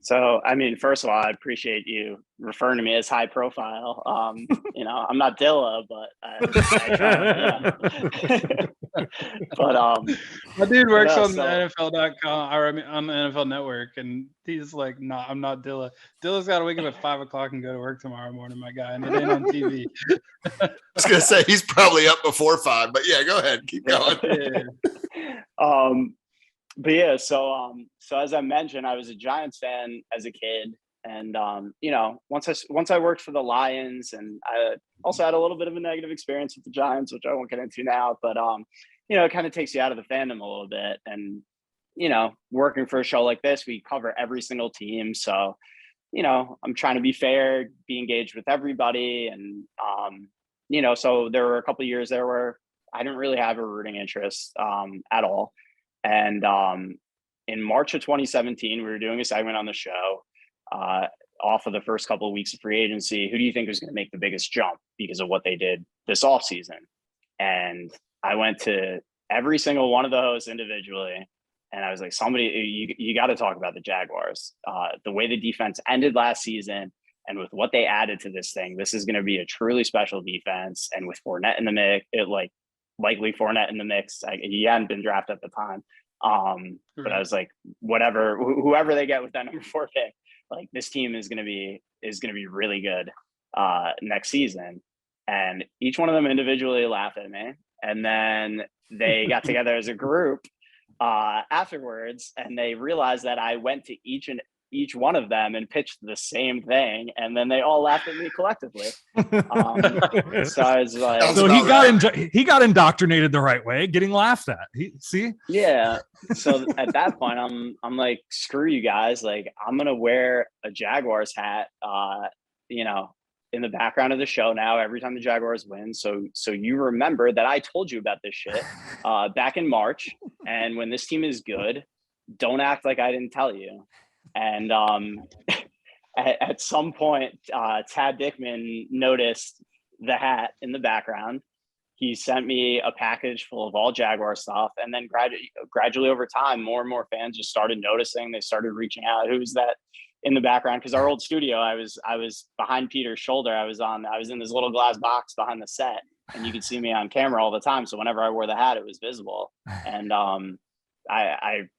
So, I mean, first of all, I appreciate you referring to me as high profile. I'm not Dilla, but I try, but
my dude works on the NFL.com or on the NFL Network, and he's like, "Nah, I'm not Dilla. Dilla's got to wake up at 5:00 and go to work tomorrow morning, my guy, and it ain't on TV."
I was gonna say he's probably up before 5, but yeah, go ahead, keep going.
Yeah. But yeah, so as I mentioned, I was a Giants fan as a kid, and once I worked for the Lions, and I also had a little bit of a negative experience with the Giants, which I won't get into now, but it kind of takes you out of the fandom a little bit. And working for a show like this, we cover every single team, so I'm trying to be fair, be engaged with everybody, and so there were a couple of years there where I didn't really have a rooting interest at all. And in March of 2017, we were doing a segment on the show off of the first couple of weeks of free agency. Who do you think was going to make the biggest jump because of what they did this offseason? And I went to every single one of those individually. And I was like, you got to talk about the Jaguars. The way the defense ended last season and with what they added to this thing, this is going to be a truly special defense. And with Fournette in the mix, likely Fournette in the mix. He hadn't been drafted at the time. But I was like, whatever, whoever they get with that number 4 pick, like this team is going to be really good next season. And each one of them individually laughed at me. And then they got together as a group afterwards, and they realized that I went to each one of them and pitched the same thing, and then they all laughed at me collectively. So I was like,
so he got indoctrinated the right way, getting laughed at.
Yeah. So at that point, I'm like, screw you guys. Like, I'm gonna wear a Jaguars hat. in the background of the show now every time the Jaguars win. So you remember that I told you about this shit back in March. And when this team is good, don't act like I didn't tell you. And at some point, Tad Dickman noticed the hat in the background. He sent me a package full of all Jaguar stuff. And then gradually over time, more and more fans just started noticing. They started reaching out. Who's that in the background? Because our old studio, I was behind Peter's shoulder. I was in this little glass box behind the set, and you could see me on camera all the time. So whenever I wore the hat, it was visible. And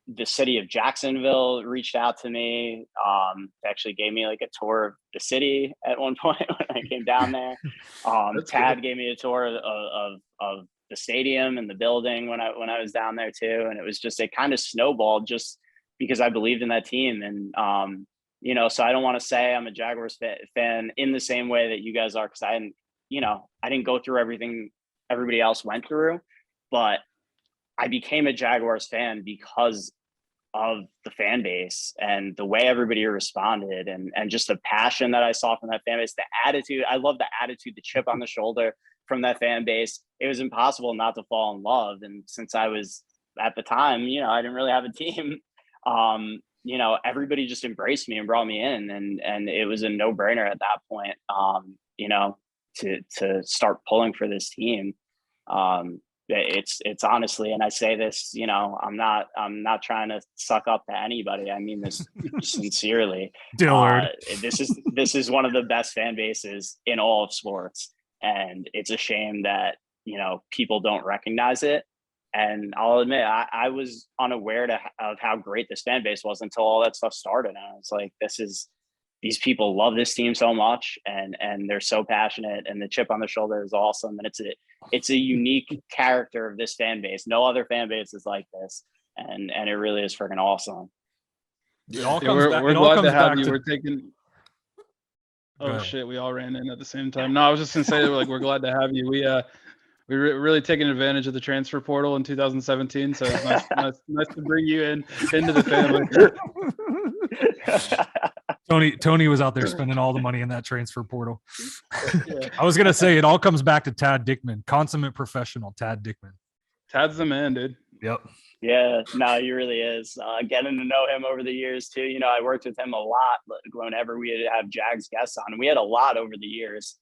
the city of Jacksonville reached out to me. Actually gave me like a tour of the city at one point when I came down there. Tad gave me a tour of the stadium and the building when I was down there too. And it was just, it kind of snowballed just because I believed in that team. And, so I don't want to say I'm a Jaguars fan in the same way that you guys are, because I didn't go through everything everybody else went through, but I became a Jaguars fan because of the fan base and the way everybody responded and just the passion that I saw from that fan base, the attitude. I love the attitude, the chip on the shoulder from that fan base. It was impossible not to fall in love. And since I was at the time, I didn't really have a team. Everybody just embraced me and brought me in, and it was a no-brainer at that point, to start pulling for this team. It's honestly, and I say this, I'm not trying to suck up to anybody. I mean this sincerely.
Dillard.
This is one of the best fan bases in all of sports, and it's a shame that people don't recognize it. And I'll admit, I was unaware of how great this fan base was until all that stuff started. And I was like, these people love this team so much, and they're so passionate, and the chip on the shoulder is awesome. And it's a unique character of this fan base. No other fan base is like this. And it really is freaking awesome.
We're glad to have you. We're taking. Oh shit! We all ran in at the same time. No, I was just gonna say, we're glad to have you. We really taking advantage of the transfer portal in 2017. So it's nice to bring you into the family.
Tony was out there spending all the money in that transfer portal. I was gonna say it all comes back to Tad Dickman, consummate professional Tad Dickman.
Tad's the man, dude.
Yep.
Yeah, no, he really is. Getting to know him over the years too. I worked with him a lot whenever we had to have Jags guests on, and we had a lot over the years.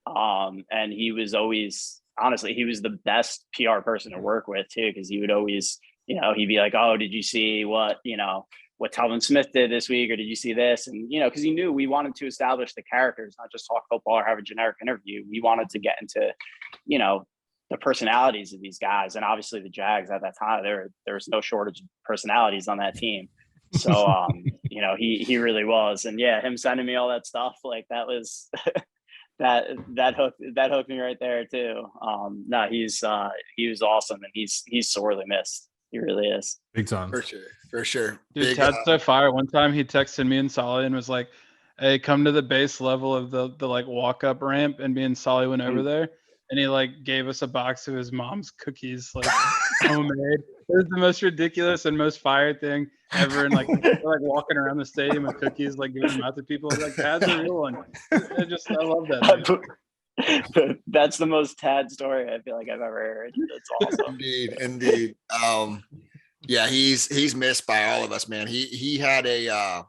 And he was always, honestly, he was the best PR person to work with too, because he would always, he'd be like, "Oh, did you see what Telvin Smith did this week, or did you see this?" And because he knew we wanted to establish the characters, not just talk football or have a generic interview. We wanted to get into the personalities of these guys. And obviously the Jags at that time, there was no shortage of personalities on that team. So he really was. And yeah, him sending me all that stuff, like that was that hooked me right there too. No, he was awesome, and he's sorely missed. He really is.
Big time.
For sure.
Dude, Tad's so fire. One time he texted me and Solly and was like, "Hey, come to the base level of the like walk up ramp." And me and Solly went over there, and he gave us a box of his mom's cookies, homemade. It was the most ridiculous and most fire thing ever. And we're walking around the stadium with cookies, giving them out to people. I was like, Tad's a real one. I love that.
That's the most Tad story I feel like I've ever heard. That's awesome.
Indeed. Yeah, he's missed by all of us, man. He had a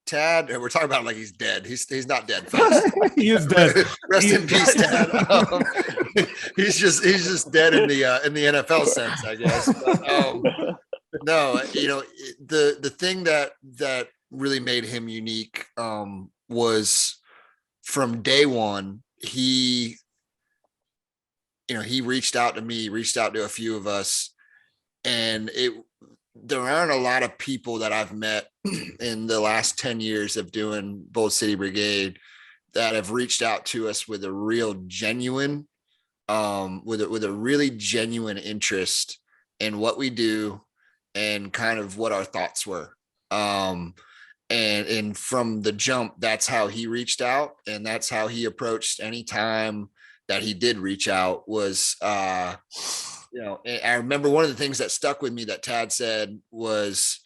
Tad. We're talking about him like he's dead. He's not dead, folks.
He is dead.
Rest in peace, Tad. He's just dead in the NFL sense, I guess. But, no, the thing that really made him unique was from day one. He reached out to me, reached out to a few of us, and there aren't a lot of people that I've met in the last 10 years of doing Bold City Brigade that have reached out to us with a real genuine, with a really genuine interest in what we do and kind of what our thoughts were. And from the jump, that's how he reached out, and that's how he approached any time that he did reach out was, I remember one of the things that stuck with me that Tad said was,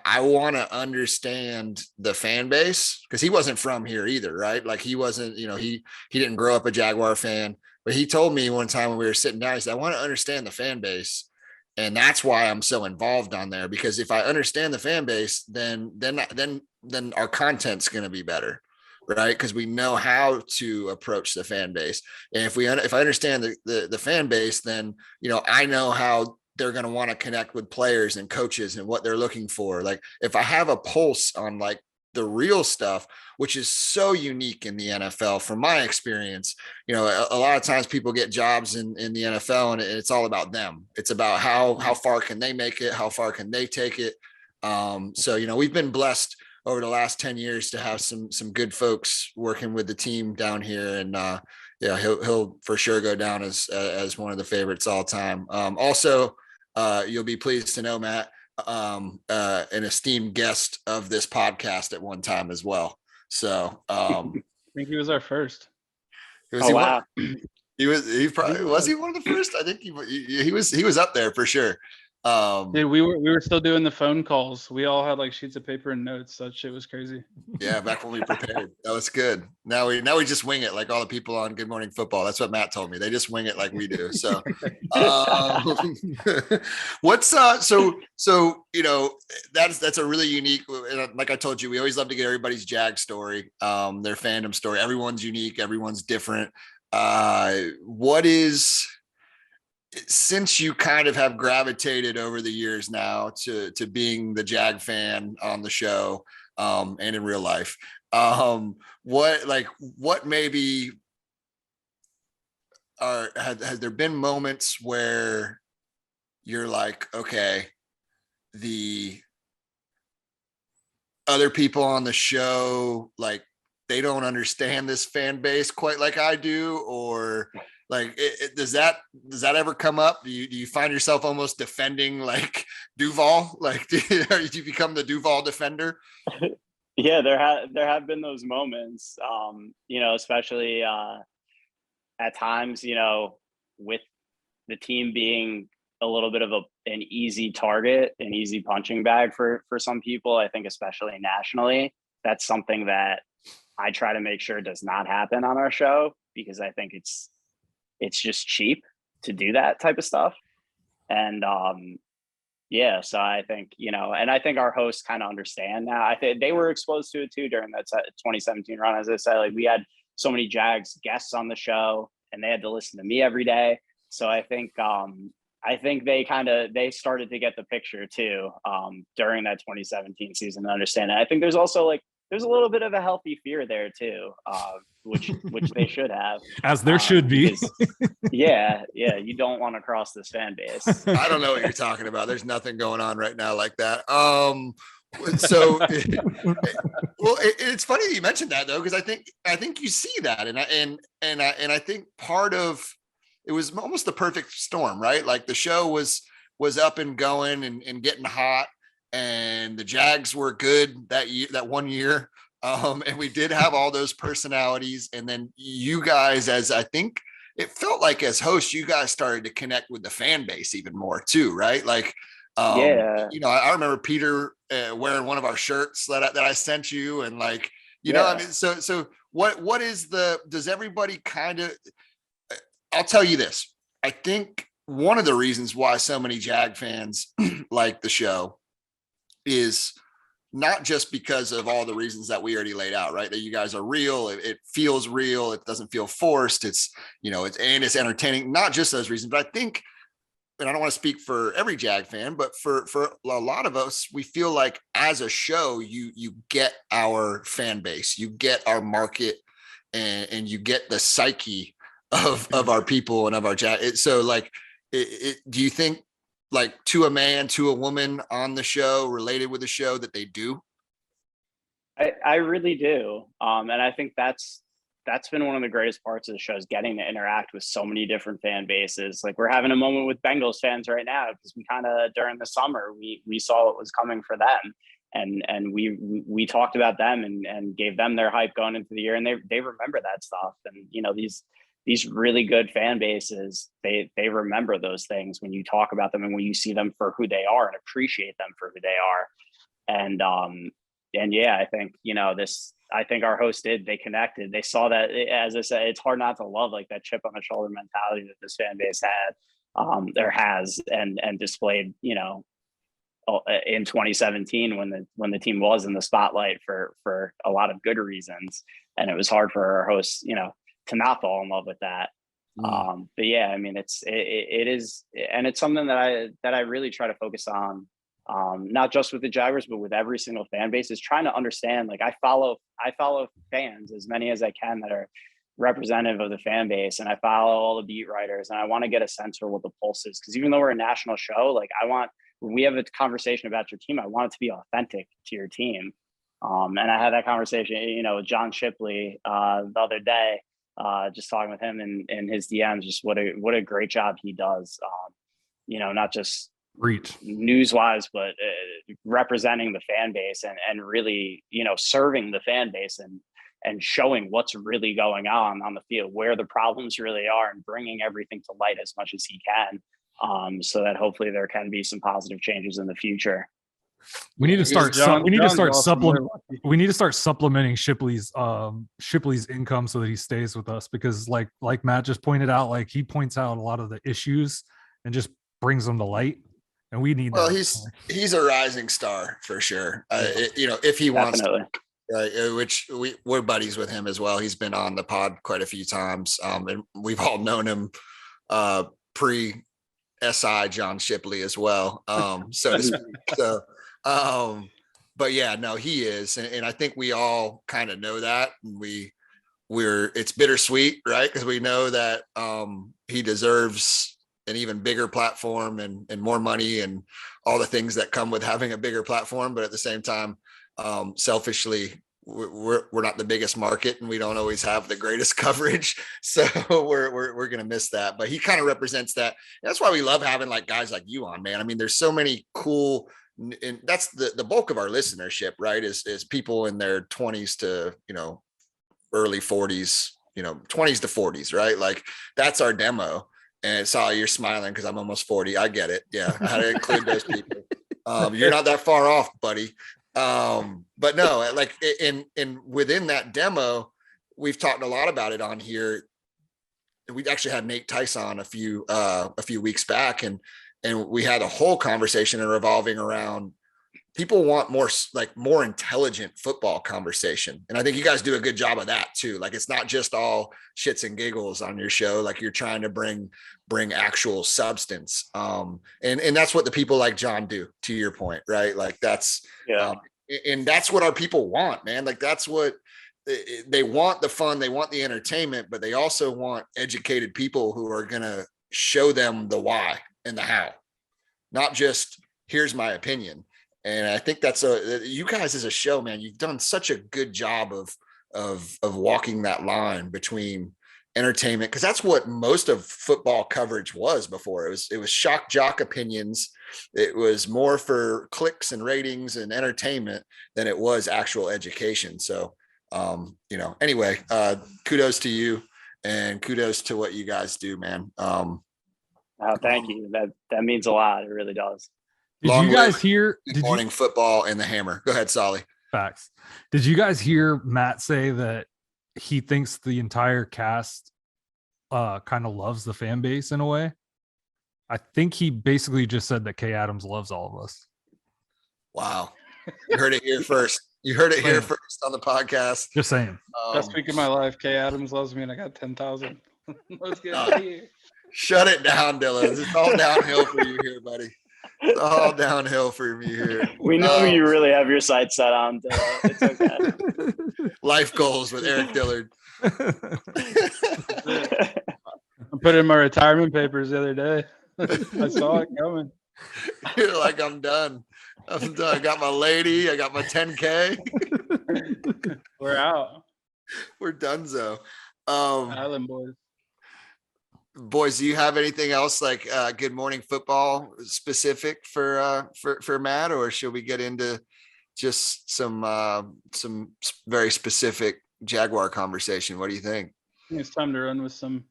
I want to understand the fan base, because he wasn't from here either, right? Like he wasn't, he didn't grow up a Jaguar fan, but he told me one time when we were sitting down, he said, I want to understand the fan base. And that's why I'm so involved on there, because if I understand the fan base, then our content's going to be better, right? Because we know how to approach the fan base. And if I understand the fan base, then, I know how they're going to want to connect with players and coaches and what they're looking for. Like if I have a pulse on like the real stuff, which is so unique in the NFL from my experience, a lot of times people get jobs in the NFL and it's all about them. It's about how far can they make it? How far can they take it? So, we've been blessed over the last 10 years to have some good folks working with the team down here. And he'll for sure go down as one of the favorites all time. Also, you'll be pleased to know, Matt, an esteemed guest of this podcast at one time as well. So
I think he was our first.
Wow.
He probably was he one of the first? I think he was up there for sure.
Dude, we were still doing the phone calls. We all had like sheets of paper and notes. That shit was crazy.
Yeah, back when we prepared. That was good. Now we just wing it like all the people on Good Morning Football. That's what Matt told me. They just wing it like we do. So what's so that's a really unique, like I told you, we always love to get everybody's Jag story, their fandom story. Everyone's unique, everyone's different. What is, since you kind of have gravitated over the years now to being the Jag fan on the show, and in real life, what maybe has there been moments where you're like, okay, the other people on the show, like they don't understand this fan base quite like I do, or like, does that ever come up? Do you find yourself almost defending like Duval? Like, do you become the Duval defender?
Yeah, there have been those moments, especially at times, with the team being a little bit of an easy target, an easy punching bag for some people. I think especially nationally, that's something that I try to make sure does not happen on our show, because I think it's just cheap to do that type of stuff. And so I think, and I think our hosts kind of understand now. I think they were exposed to it too during that 2017 run. As I said, like we had so many Jags guests on the show and they had to listen to me every day. So I think they started to get the picture too, during that 2017 season and understand it. I think there's also there's a little bit of a healthy fear there too, which they should have.
As there should be.
Yeah, you don't want to cross this fan base.
I don't know what you're talking about. There's nothing going on right now like that. So, well, it's funny that you mentioned that though, because I think you see that, and I think part of it was almost the perfect storm, right? Like the show was up and going and getting hot. And the Jags were good that 1 year. And we did have all those personalities. And then you guys, as I think it felt like as hosts, you guys started to connect with the fan base even more too, right? Like, I remember Peter wearing one of our shirts that I sent you, and like, I mean, so what is does everybody kind of, I'll tell you this. I think one of the reasons why so many Jag fans like the show is not just because of all the reasons that we already laid out, right? That you guys are real. It feels real. It doesn't feel forced. It's entertaining, not just those reasons, but I think, and I don't want to speak for every Jag fan, but for a lot of us, we feel like as a show, you get our fan base, you get our market, and you get the psyche of our people and of our Jag. So like, do you think, like to a man, to a woman on the show, related with the show, that they do?
I really do. And I think that's been one of the greatest parts of the show, is getting to interact with so many different fan bases. Like we're having a moment with Bengals fans right now, because we kind of, during the summer, we saw what was coming for them. And we talked about them and gave them their hype going into the year, and they remember that stuff. And, these really good fan bases, they remember those things when you talk about them and when you see them for who they are and appreciate them for who they And yeah, I think, I think our host they connected. They saw that, as I said, it's hard not to love like that chip on the shoulder mentality that this fan base had, or has, and displayed, in 2017 when the team was in the spotlight for a lot of good reasons. And it was hard for our hosts, to not fall in love with that. But yeah, I mean, it is, and it's something that I really try to focus on, not just with the Jaguars, but with every single fan base, is trying to understand. Like I follow fans, as many as I can, that are representative of the fan base, and I follow all the beat writers, and I want to get a sense for what the pulse is. Because even though we're a national show, like when we have a conversation about your team, I want it to be authentic to your team. And I had that conversation, with John Shipley the other day, just talking with him in his DMs, just what a great job he does. Not just news wise, but representing the fan base and really, serving the fan base and showing what's really going on the field, where the problems really are, and bringing everything to light as much as he can. So that hopefully there can be some positive changes in the future.
We need to start. We need to start supplementing Shipley's income so that he stays with us, because like Matt just pointed out, like he points out a lot of the issues and just brings them to light, and we need.
Well, he's a rising star for sure. If he wants. Definitely. Which we're buddies with him as well. He's been on the pod quite a few times, and we've all known him pre SI John Shipley as well, so to speak. So, but yeah, no, he is, and I think we all kind of know that, and it's bittersweet, right? Because we know that he deserves an even bigger platform and more money and all the things that come with having a bigger platform, but at the same time, selfishly, we're not the biggest market, and we don't always have the greatest coverage, so we're gonna miss that. But he kind of represents that. And that's why we love having like guys like you on, man. I mean, there's so many cool, and that's the bulk of our listenership, right? Is people in their 20s to early 40s, 20s to 40s, right? Like that's our demo. And Sally, you're smiling because I'm almost 40. I get it. Yeah, I had to include those people. You're not that far off, buddy. But no, like in within that demo, we've talked a lot about it on here. We actually had Nate Tyson a few weeks back, and we had a whole conversation revolving around people want more intelligent football conversation. And I think you guys do a good job of that too. Like it's not just all shits and giggles on your show. Like you're trying to bring actual substance. And that's what the people like John do, to your point, right? Like that's, and that's what our people want, man. Like that's what they want, the fun, they want the entertainment, but they also want educated people who are going to show them the why and the how, not just here's my opinion. And I think that's you guys as a show, man, you've done such a good job of walking that line between entertainment, because that's what most of football coverage was before. It was shock jock opinions. It was more for clicks and ratings and entertainment than it was actual education. So, anyway, kudos to you and kudos to what you guys do, man.
Thank you. That means a lot. It really does.
Did you guys hear
morning football and the hammer? Go ahead, Solly.
Facts. Did you guys hear Matt say that he thinks the entire cast kind of loves the fan base in a way? I think he basically just said that Kay Adams loves all of us.
Wow. You heard it here first. You heard it here first on the podcast.
Just saying.
Best week of my life. Kay Adams loves me and I got 10,000. Let's get out of here.
Shut it down, Dilla. It's all downhill for you here, buddy. It's all downhill for you here.
We know you really have your sights set on, Dilla. It's okay.
Life goals with Eric Dillard.
I put it in my retirement papers the other day. I saw it coming.
You're like, I'm done. I'm done. I got my lady. I got my 10K.
We're out.
We're donezo.
Island boys.
Boys, do you have anything else like Good Morning Football specific for Matt, or should we get into just some very specific Jaguar conversation? What do you think?
I think it's time to run with some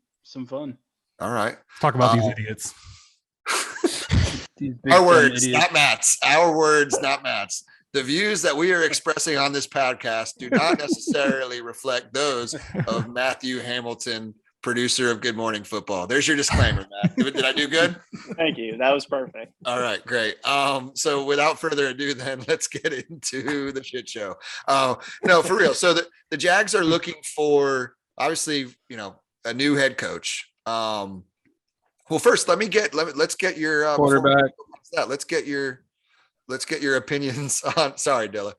fun.
All right.
Let's talk about these idiots.
Our words, not Matt's. Our words, not Matt's. The views that we are expressing on this podcast do not necessarily reflect those of Matthew Hamilton, producer of Good Morning Football. There's your disclaimer, Matt. Did I do good?
Thank you. That was perfect.
All right, great. So without further ado, then let's get into the shit show. No, for real. So the Jags are looking for, obviously, a new head coach. Well, first, let's get your
Quarterback.
Let's get your opinions on. Sorry, Dilla.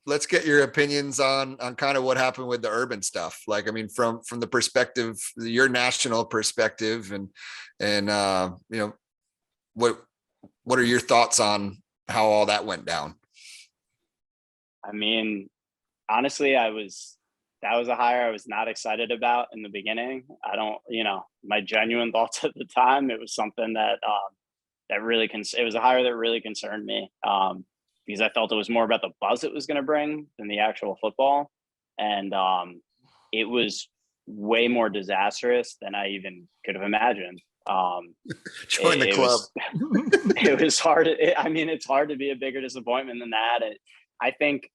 Let's get your opinions on kind of what happened with the Urban stuff. Like, I mean, from the perspective, your national perspective, and what are your thoughts on how all that went down?
I mean, honestly, that was a hire I was not excited about in the beginning. My genuine thoughts at the time, it was something that it was a hire that really concerned me, because I felt it was more about the buzz it was going to bring than the actual football. And it was way more disastrous than I even could have imagined.
Join the club.
It was hard. It's hard to be a bigger disappointment than that. I think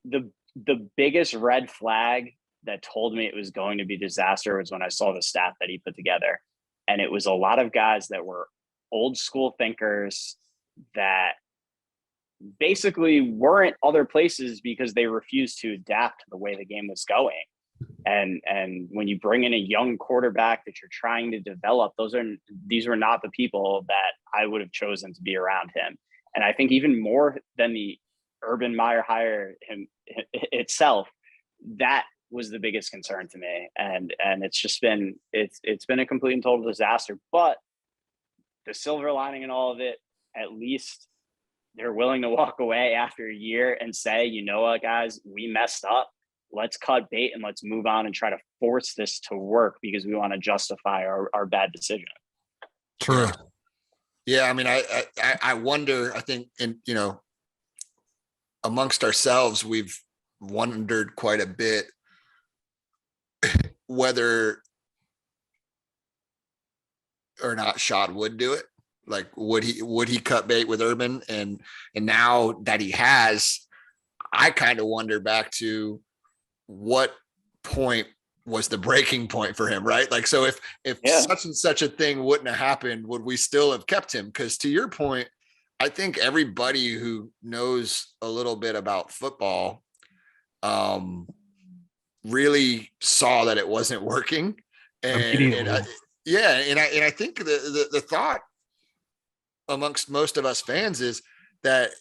the biggest red flag that told me it was going to be disaster was when I saw the staff that he put together. And it was a lot of guys that were old school thinkers that basically weren't other places because they refused to adapt to the way the game was going. And when you bring in a young quarterback that you're trying to develop, these were not the people that I would have chosen to be around him. And I think even more than the Urban Meyer hire itself, that was the biggest concern to me. And it's just been, it's been a complete and total disaster. But the silver lining in all of it, at least they're willing to walk away after a year and say, you know what, guys, we messed up. Let's cut bait and let's move on and try to force this to work because we want to justify our bad decision.
True.
Yeah. I mean, I wonder, I think, amongst ourselves, we've wondered quite a bit whether or not Shad would do it. Like, would he cut bait with Urban? And now that he has, I kind of wonder back to what point was the breaking point for him, right? Like, so if such and such a thing wouldn't have happened, would we still have kept him? Because to your point, I think everybody who knows a little bit about football really saw that it wasn't working. And I think the thought amongst most of us fans is that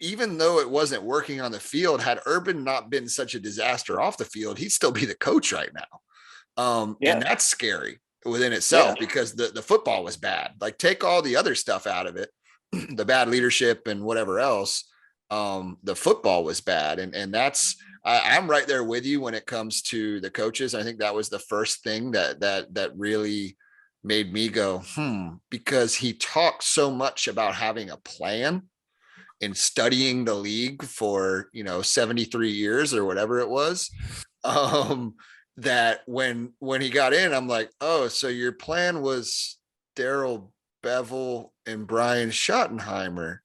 even though it wasn't working on the field, had Urban not been such a disaster off the field, he'd still be the coach right now. And that's scary within itself because the football was bad. Like, take all the other stuff out of it, the bad leadership and whatever else. The football was bad. And that's, I'm right there with you when it comes to the coaches. I think that was the first thing that really made me go, because he talked so much about having a plan and studying the league for, 73 years or whatever it was. That when he got in, I'm like, oh, so your plan was Darrell Bevell and Brian Schottenheimer.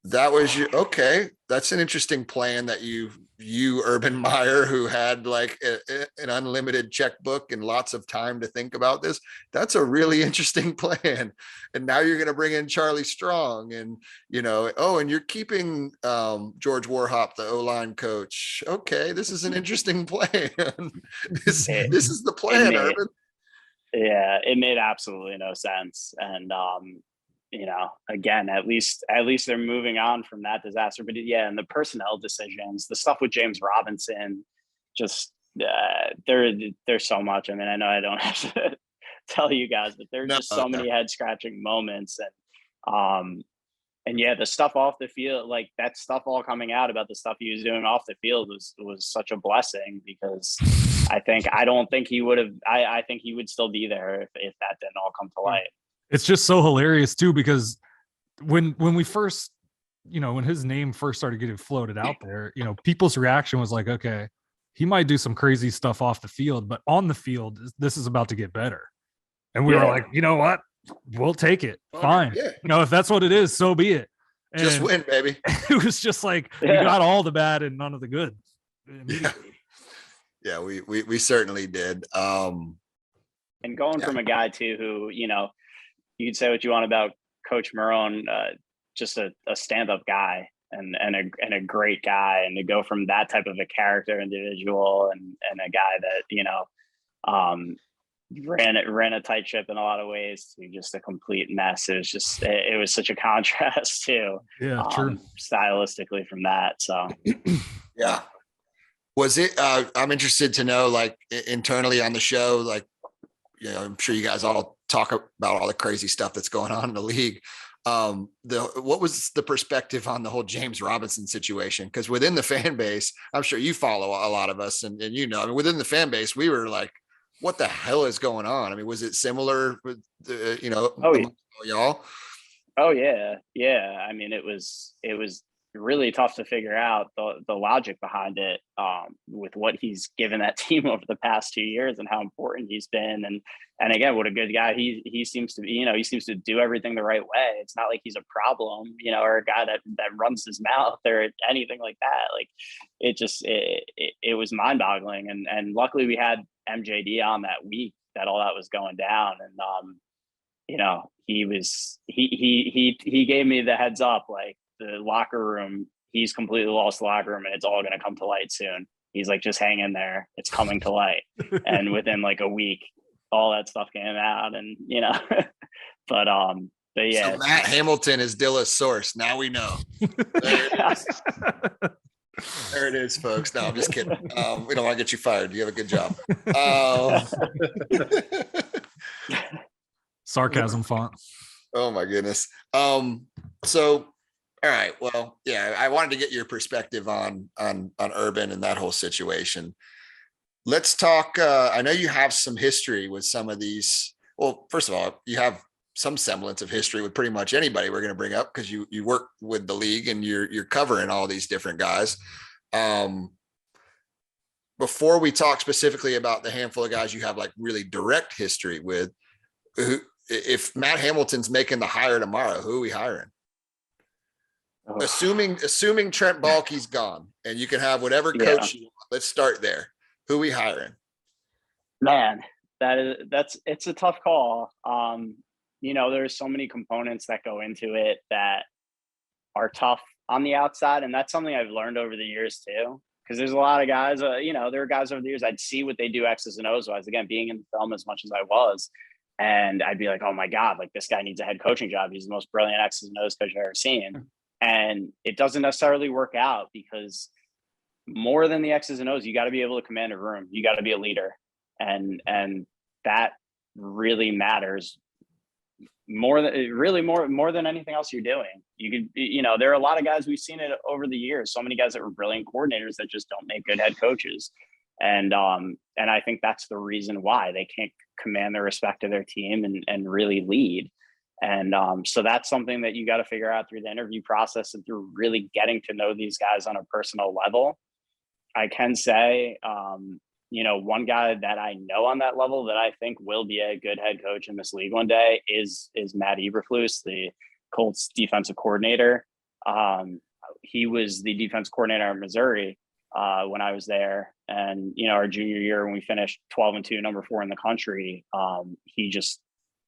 That was okay. That's an interesting plan that you Urban Meyer, who had like an unlimited checkbook and lots of time to think about this. That's a really interesting plan. And now you're going to bring in Charlie Strong and, and you're keeping George Warhop, the O-line coach. Okay. This is an interesting plan. This is the plan, Urban.
Yeah, it made absolutely no sense. And, again, at least they're moving on from that disaster. But and the personnel decisions, the stuff with James Robinson, just there's so much. I mean, I know I don't have to tell you guys, but there's just so many head scratching moments. And the stuff off the field, like that stuff all coming out about the stuff he was doing off the field was such a blessing, because I think he would still be there if that didn't all come to light.
It's just so hilarious too, because when we first, when his name first started getting floated out there, people's reaction was like, okay, he might do some crazy stuff off the field, but on the field, this is about to get better. And we were like, you know what? We'll take it. Fine. Yeah. If that's what it is, so be it.
Just
And
win, baby.
it was just like we
Yeah.
got all the bad and none of the good immediately.
Yeah, we certainly did.
And going from a guy too who, you know, you could say what you want about Coach Marone, just a stand-up guy and a great guy, and to go from that type of a character individual and a guy that, you know, ran a tight ship in a lot of ways to just a complete mess. It was such a contrast to
True.
stylistically from that. So
Yeah. Was it I'm interested to know, like, internally on the show, like, you know, I'm sure you guys all talk about all the crazy stuff that's going on in the league. What was the perspective on the whole James Robinson situation? Because within the fan base, I'm sure you follow a lot of us, and you know, I mean, within the fan base, we were like, what the hell is going on? I mean, was it similar with you know, y'all?
Oh yeah. I mean, it was really tough to figure out the logic behind it, with what he's given that team over the past 2 years and how important he's been. And again, what a good guy he seems to be. You know, he seems to do everything the right way. It's not like he's a problem, you know, or a guy that runs his mouth or anything like that. Like, it was mind boggling. And luckily we had MJD on that week that all that was going down. And you know, he gave me the heads up, like, the locker room, he's completely lost the locker room and it's all going to come to light soon. He's like, just hang in there, it's coming to light. And within like a week, all that stuff came out, and you know, but yeah.
So Matt Hamilton is Dilla's source. Now we know. There it is. There it is, folks. No, I'm just kidding. We don't want to get you fired. You have a good job.
Sarcasm font.
Oh my goodness. So, all right. Well, yeah, I wanted to get your perspective on Urban and that whole situation. Let's talk. I know you have some history with some of these. Well, first of all, you have some semblance of history with pretty much anybody we're going to bring up, because you work with the league and you're covering all these different guys. Before we talk specifically about the handful of guys you have like really direct history with, if Matt Hamilton's making the hire tomorrow, who are we hiring?
Oh.
Assuming Trent Baalke's gone and you can have whatever coach you want. Let's start there. Who are we hiring?
Man, it's a tough call. You know, there's so many components that go into it that are tough on the outside. And that's something I've learned over the years too. Because there's a lot of guys, you know, there are guys over the years, I'd see what they do X's and O's wise, again, being in the film as much as I was. And I'd be like, oh my God, like, this guy needs a head coaching job. He's the most brilliant X's and O's coach I've ever seen. And it doesn't necessarily work out, because more than the X's and O's, you got to be able to command a room. You got to be a leader. And that really matters more than anything else you're doing. You could, you know, there are a lot of guys, we've seen it over the years, so many guys that were brilliant coordinators that just don't make good head coaches. And I think that's the reason why they can't command the respect of their team and really lead. And so that's something that you got to figure out through the interview process and through really getting to know these guys on a personal level. I can say, you know, one guy that I know on that level that I think will be a good head coach in this league one day is Matt Eberflus, the Colts defensive coordinator. He was the defense coordinator in Missouri when I was there. And, you know, our junior year, when we finished 12-2, number 4 in the country,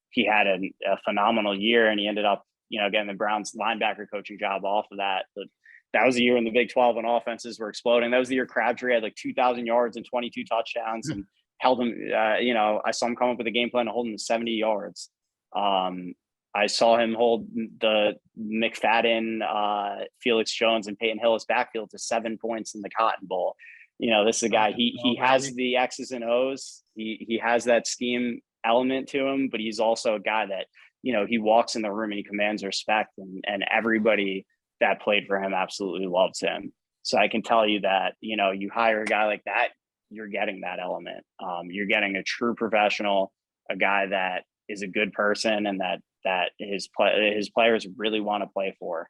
he had a phenomenal year, and he ended up, you know, getting the Browns linebacker coaching job off of that. But that was the year in the Big 12 when offenses were exploding. That was the year Crabtree had like 2,000 yards and 22 touchdowns and held him. You know, I saw him come up with a game plan to hold him to 70 yards. I saw him hold the McFadden, Felix Jones, and Peyton Hillis backfield to 7 points in the Cotton Bowl. You know, this is a guy, he has the X's and O's. He has that scheme element to him, but he's also a guy that, you know, he walks in the room and he commands respect, and everybody that played for him absolutely loves him. So I can tell you that, you know, you hire a guy like that, you're getting that element. You're getting a true professional, a guy that is a good person, and that his players really want to play for.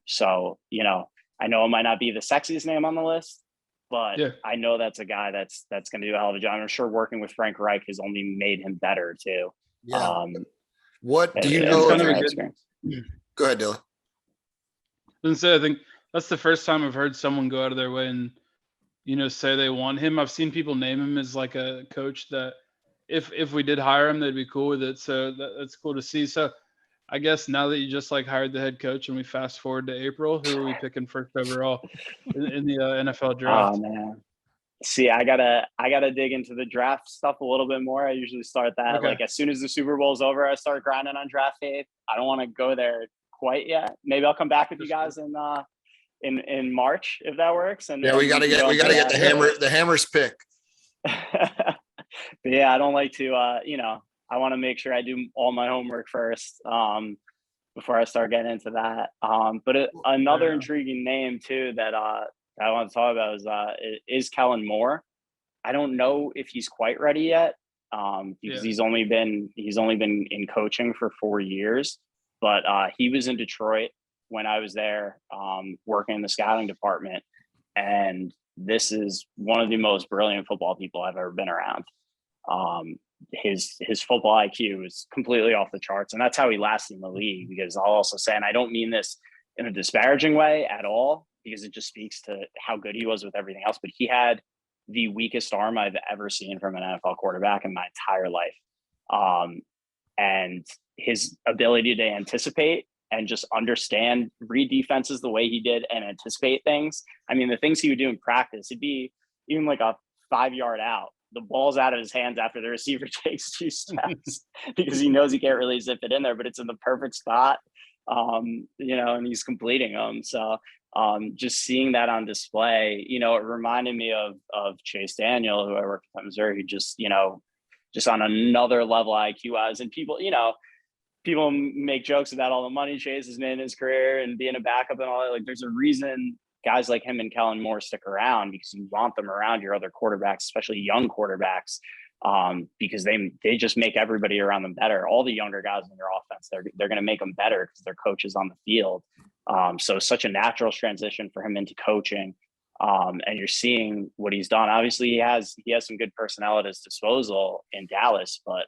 So, you know, I know it might not be the sexiest name on the list, but yeah, I know that's a guy that's going to do a hell of a job. I'm sure working with Frank Reich has only made him better too.
Yeah. What do you know? Go ahead, Dilla.
And so I think that's the first time I've heard someone go out of their way and, say they want him. I've seen people name him as like a coach that if we did hire him, they'd be cool with it. So that's cool to see. So I guess now that you just like hired the head coach and we fast forward to April, who are we picking first overall in the NFL draft?
Oh man. See, I gotta dig into the draft stuff a little bit more. I usually start that like as soon as the Super Bowl's over, I start grinding on draft tape. I don't want to go there quite yet. Maybe I'll come back with you guys in March if that works. And
we gotta get the Hammers pick.
But yeah, I don't like to I want to make sure I do all my homework first before I start getting into that. But another intriguing name too that I want to talk about is Kellen Moore. I don't know if he's quite ready yet because he's only been in coaching for 4 years, but he was in Detroit when I was there working in the scouting department, and this is one of the most brilliant football people I've ever been around. His football IQ is completely off the charts, and that's how he lasted in the league. Because I'll also say, and I don't mean this in a disparaging way at all, because it just speaks to how good he was with everything else, but he had the weakest arm I've ever seen from an NFL quarterback in my entire life. And his ability to anticipate and just understand, read defenses the way he did and anticipate things. I mean, the things he would do in practice, it'd be even like a 5-yard out. The ball's out of his hands after the receiver takes 2 steps because he knows he can't really zip it in there, but it's in the perfect spot, and he's completing them. So just seeing that on display, it reminded me of Chase Daniel, who I worked with at Missouri, who just on another level IQ-wise. And people make jokes about all the money Chase has made in his career and being a backup and all that. Like, there's a reason guys like him and Kellen Moore stick around, because you want them around your other quarterbacks, especially young quarterbacks, because they just make everybody around them better. All the younger guys in your offense, they're going to make them better because they're coaches on the field. So such a natural transition for him into coaching. And you're seeing what he's done. Obviously, he has some good personnel at his disposal in Dallas, but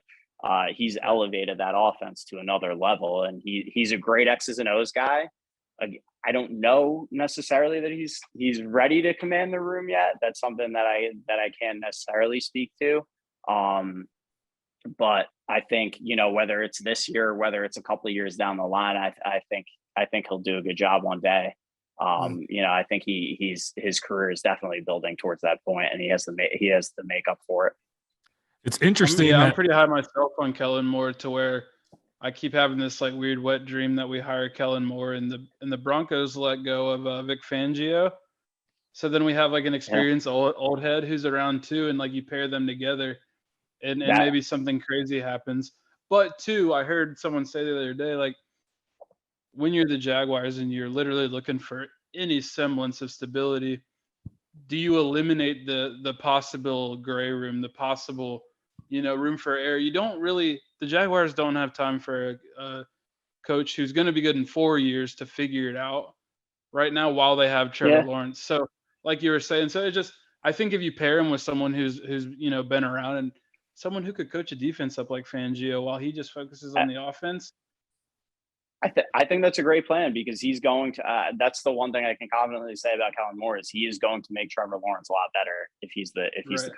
he's elevated that offense to another level. And he's a great X's and O's guy. I don't know necessarily that he's ready to command the room yet. That's something that I can't necessarily speak to. But I think, whether it's this year or whether it's a couple of years down the line, I think he'll do a good job one day. I think his career is definitely building towards that point, and he has the makeup for it.
It's interesting.
I'm pretty high myself on Kellen Moore, to where I keep having this like weird wet dream that we hire Kellen Moore and the Broncos let go of Vic Fangio. So then we have like an experienced old head who's around too, and like you pair them together, and maybe something crazy happens. But too, I heard someone say the other day, like, when you're the Jaguars and you're literally looking for any semblance of stability, do you eliminate the possible gray room, the possible, room for error? You don't really. The Jaguars don't have time for a coach who's going to be good in 4 years to figure it out right now while they have Trevor Lawrence. So, like you were saying, I think if you pair him with someone who's been around and someone who could coach a defense up like Fangio while he just focuses on the offense.
I think that's a great plan, because he's going to. That's the one thing I can confidently say about Kellen Moore is he is going to make Trevor Lawrence a lot better if he's the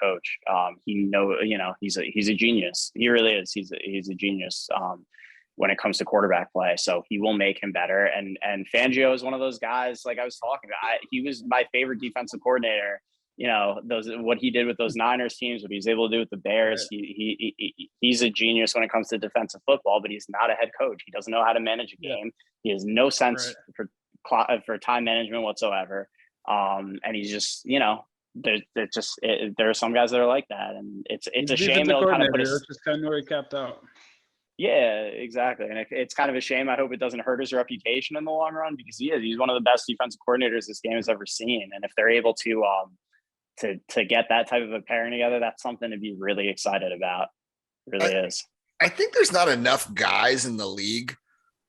coach. He's a genius. He really is. He's a genius when it comes to quarterback play. So he will make him better. And Fangio is one of those guys. Like I was talking about, he was my favorite defensive coordinator. What he did with those Niners teams, what he was able to do with the Bears. Right. He's a genius when it comes to defensive football, but he's not a head coach. He doesn't know how to manage a game. He has no sense for time management whatsoever. And he's just, there are some guys that are like that, and it's a shame. It'll kind of put us
just kind of where he capped out.
Yeah, exactly. And it's kind of a shame. I hope it doesn't hurt his reputation in the long run, because he's one of the best defensive coordinators this game has ever seen. And if they're able to get that type of a pairing together, that's something to be really excited about. It really is.
I think there's not enough guys in the league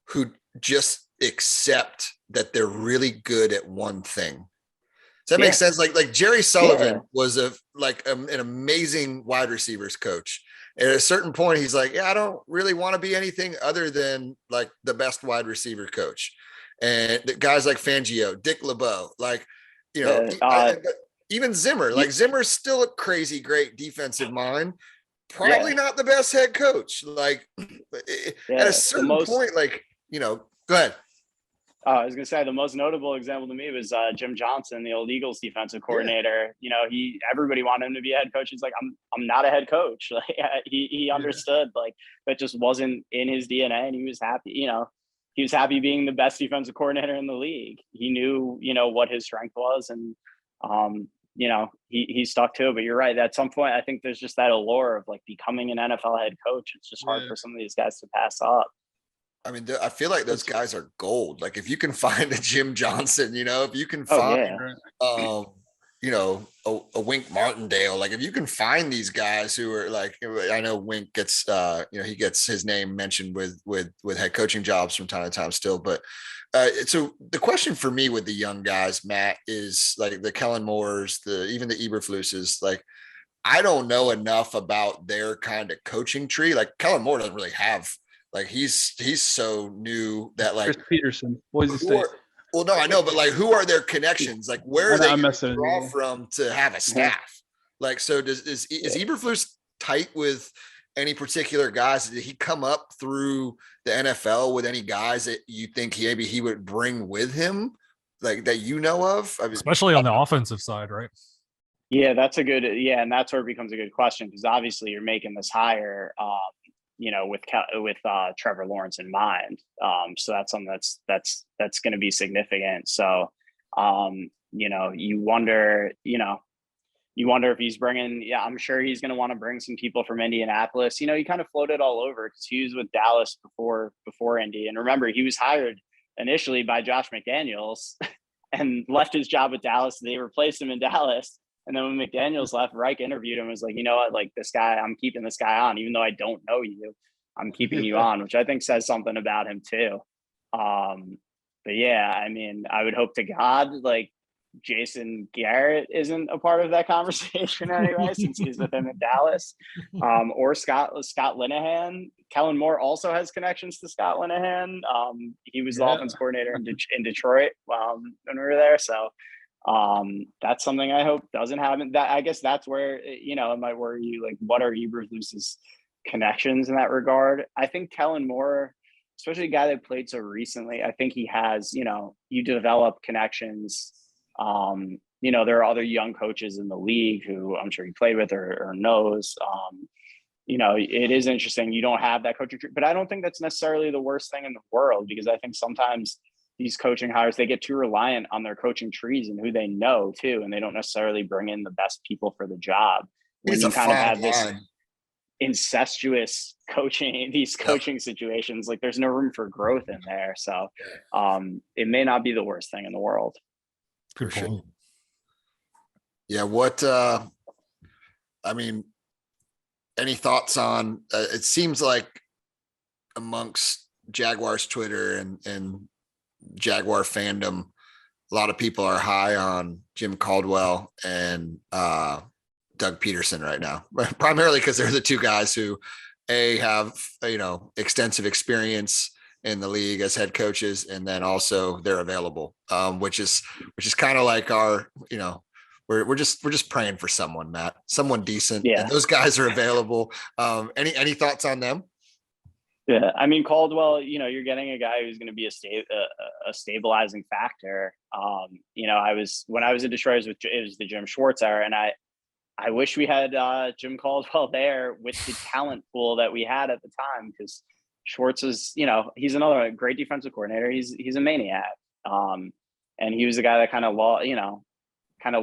who just accept that they're really good at one thing. Does that make sense? Like Jerry Sullivan was an amazing wide receivers coach. At a certain point, he's like, I don't really want to be anything other than like the best wide receiver coach. and the guys like Fangio, Dick LeBeau, like, you know, even Zimmer, like Zimmer's still a crazy, great defensive mind. Probably not the best head coach. Like at a certain point, like, you know, go ahead.
I was going to say the most notable example to me was Jim Johnson, the old Eagles defensive coordinator. You know, everybody wanted him to be a head coach. He's like, I'm not a head coach. Like he understood like that just wasn't in his DNA, and he was happy. You know, he was happy being the best defensive coordinator in the league. He knew, you know, what his strength was, and you know, he stuck to it. But you're right. At some point, I think there's just that allure of like becoming an NFL head coach. It's just hard for some of these guys to pass up.
I mean, I feel like those guys are gold. Like if you can find a Jim Johnson, you know, if you can find, you know, a Wink Martindale, like if you can find these guys who are like, I know Wink gets, you know, he gets his name mentioned with head coaching jobs from time to time still. But so the question for me with the young guys, Matt, is like the Kellen Moores, even the Eberfluses, like, I don't know enough about their kind of coaching tree. Like Kellen Moore doesn't really have, like he's so new that like
Chris Peterson, Boise State.
Well, no, I know, but like, who are their connections? Like, where are they going to draw from to have a staff? Like, so is Eberflus tight with any particular guys? Did he come up through the NFL with any guys that you think maybe he would bring with him, like that you know of? I mean,
especially on the offensive side, right?
Yeah, that's a good. Yeah, and that's where it becomes a good question, because obviously you're making this hire, you know, with Trevor Lawrence in mind. So that's something that's going to be significant. So, you know, you wonder if he's bringing, I'm sure he's going to want to bring some people from Indianapolis. You know, he kind of floated all over because he was with Dallas before Indy. And remember, he was hired initially by Josh McDaniels and left his job with Dallas. They replaced him in Dallas. And then when McDaniels left, Reich interviewed him and was like, you know what, like this guy, I'm keeping this guy on, even though I don't know you, I'm keeping you on, which I think says something about him too. But yeah, I mean, I would hope to God, like Jason Garrett isn't a part of that conversation anyway, since he's with him in Dallas, or Scott Linehan. Kellen Moore also has connections to Scott Linehan. He was the offense coordinator in Detroit when we were there. So that's something I hope doesn't happen. That, I guess that's where, you know, it might worry you, like what are Eberflus's connections in that regard. I think Kellen Moore, especially a guy that played so recently, I think he has, you know, you develop connections. You know, there are other young coaches in the league who I'm sure he played with or knows. You know, it is interesting. You don't have that coaching tree, but I don't think that's necessarily the worst thing in the world, because I think sometimes these coaching hires, they get too reliant on their coaching trees and who they know too, and they don't necessarily bring in the best people for the job. When you kind of have this incestuous coaching, these coaching situations, like there's no room for growth in there. So it may not be the worst thing in the world.
For sure. Yeah. What, I mean, any thoughts on, it seems like amongst Jaguars Twitter and Jaguar fandom, a lot of people are high on Jim Caldwell and Doug Peterson right now, primarily because they're the two guys who have, you know, extensive experience in the league as head coaches, and then also they're available, which is kind of like our, you know, we're just praying for someone, Matt, someone decent. Yeah, and those guys are available. Any thoughts on them?
Yeah, I mean, Caldwell, you know, you're getting a guy who's going to be a stabilizing factor. You know, when I was in Detroit, it was the Jim Schwartz era, and I wish we had Jim Caldwell there with the talent pool that we had at the time, because Schwartz is, you know, he's another great defensive coordinator. He's a maniac, and he was the guy that kind of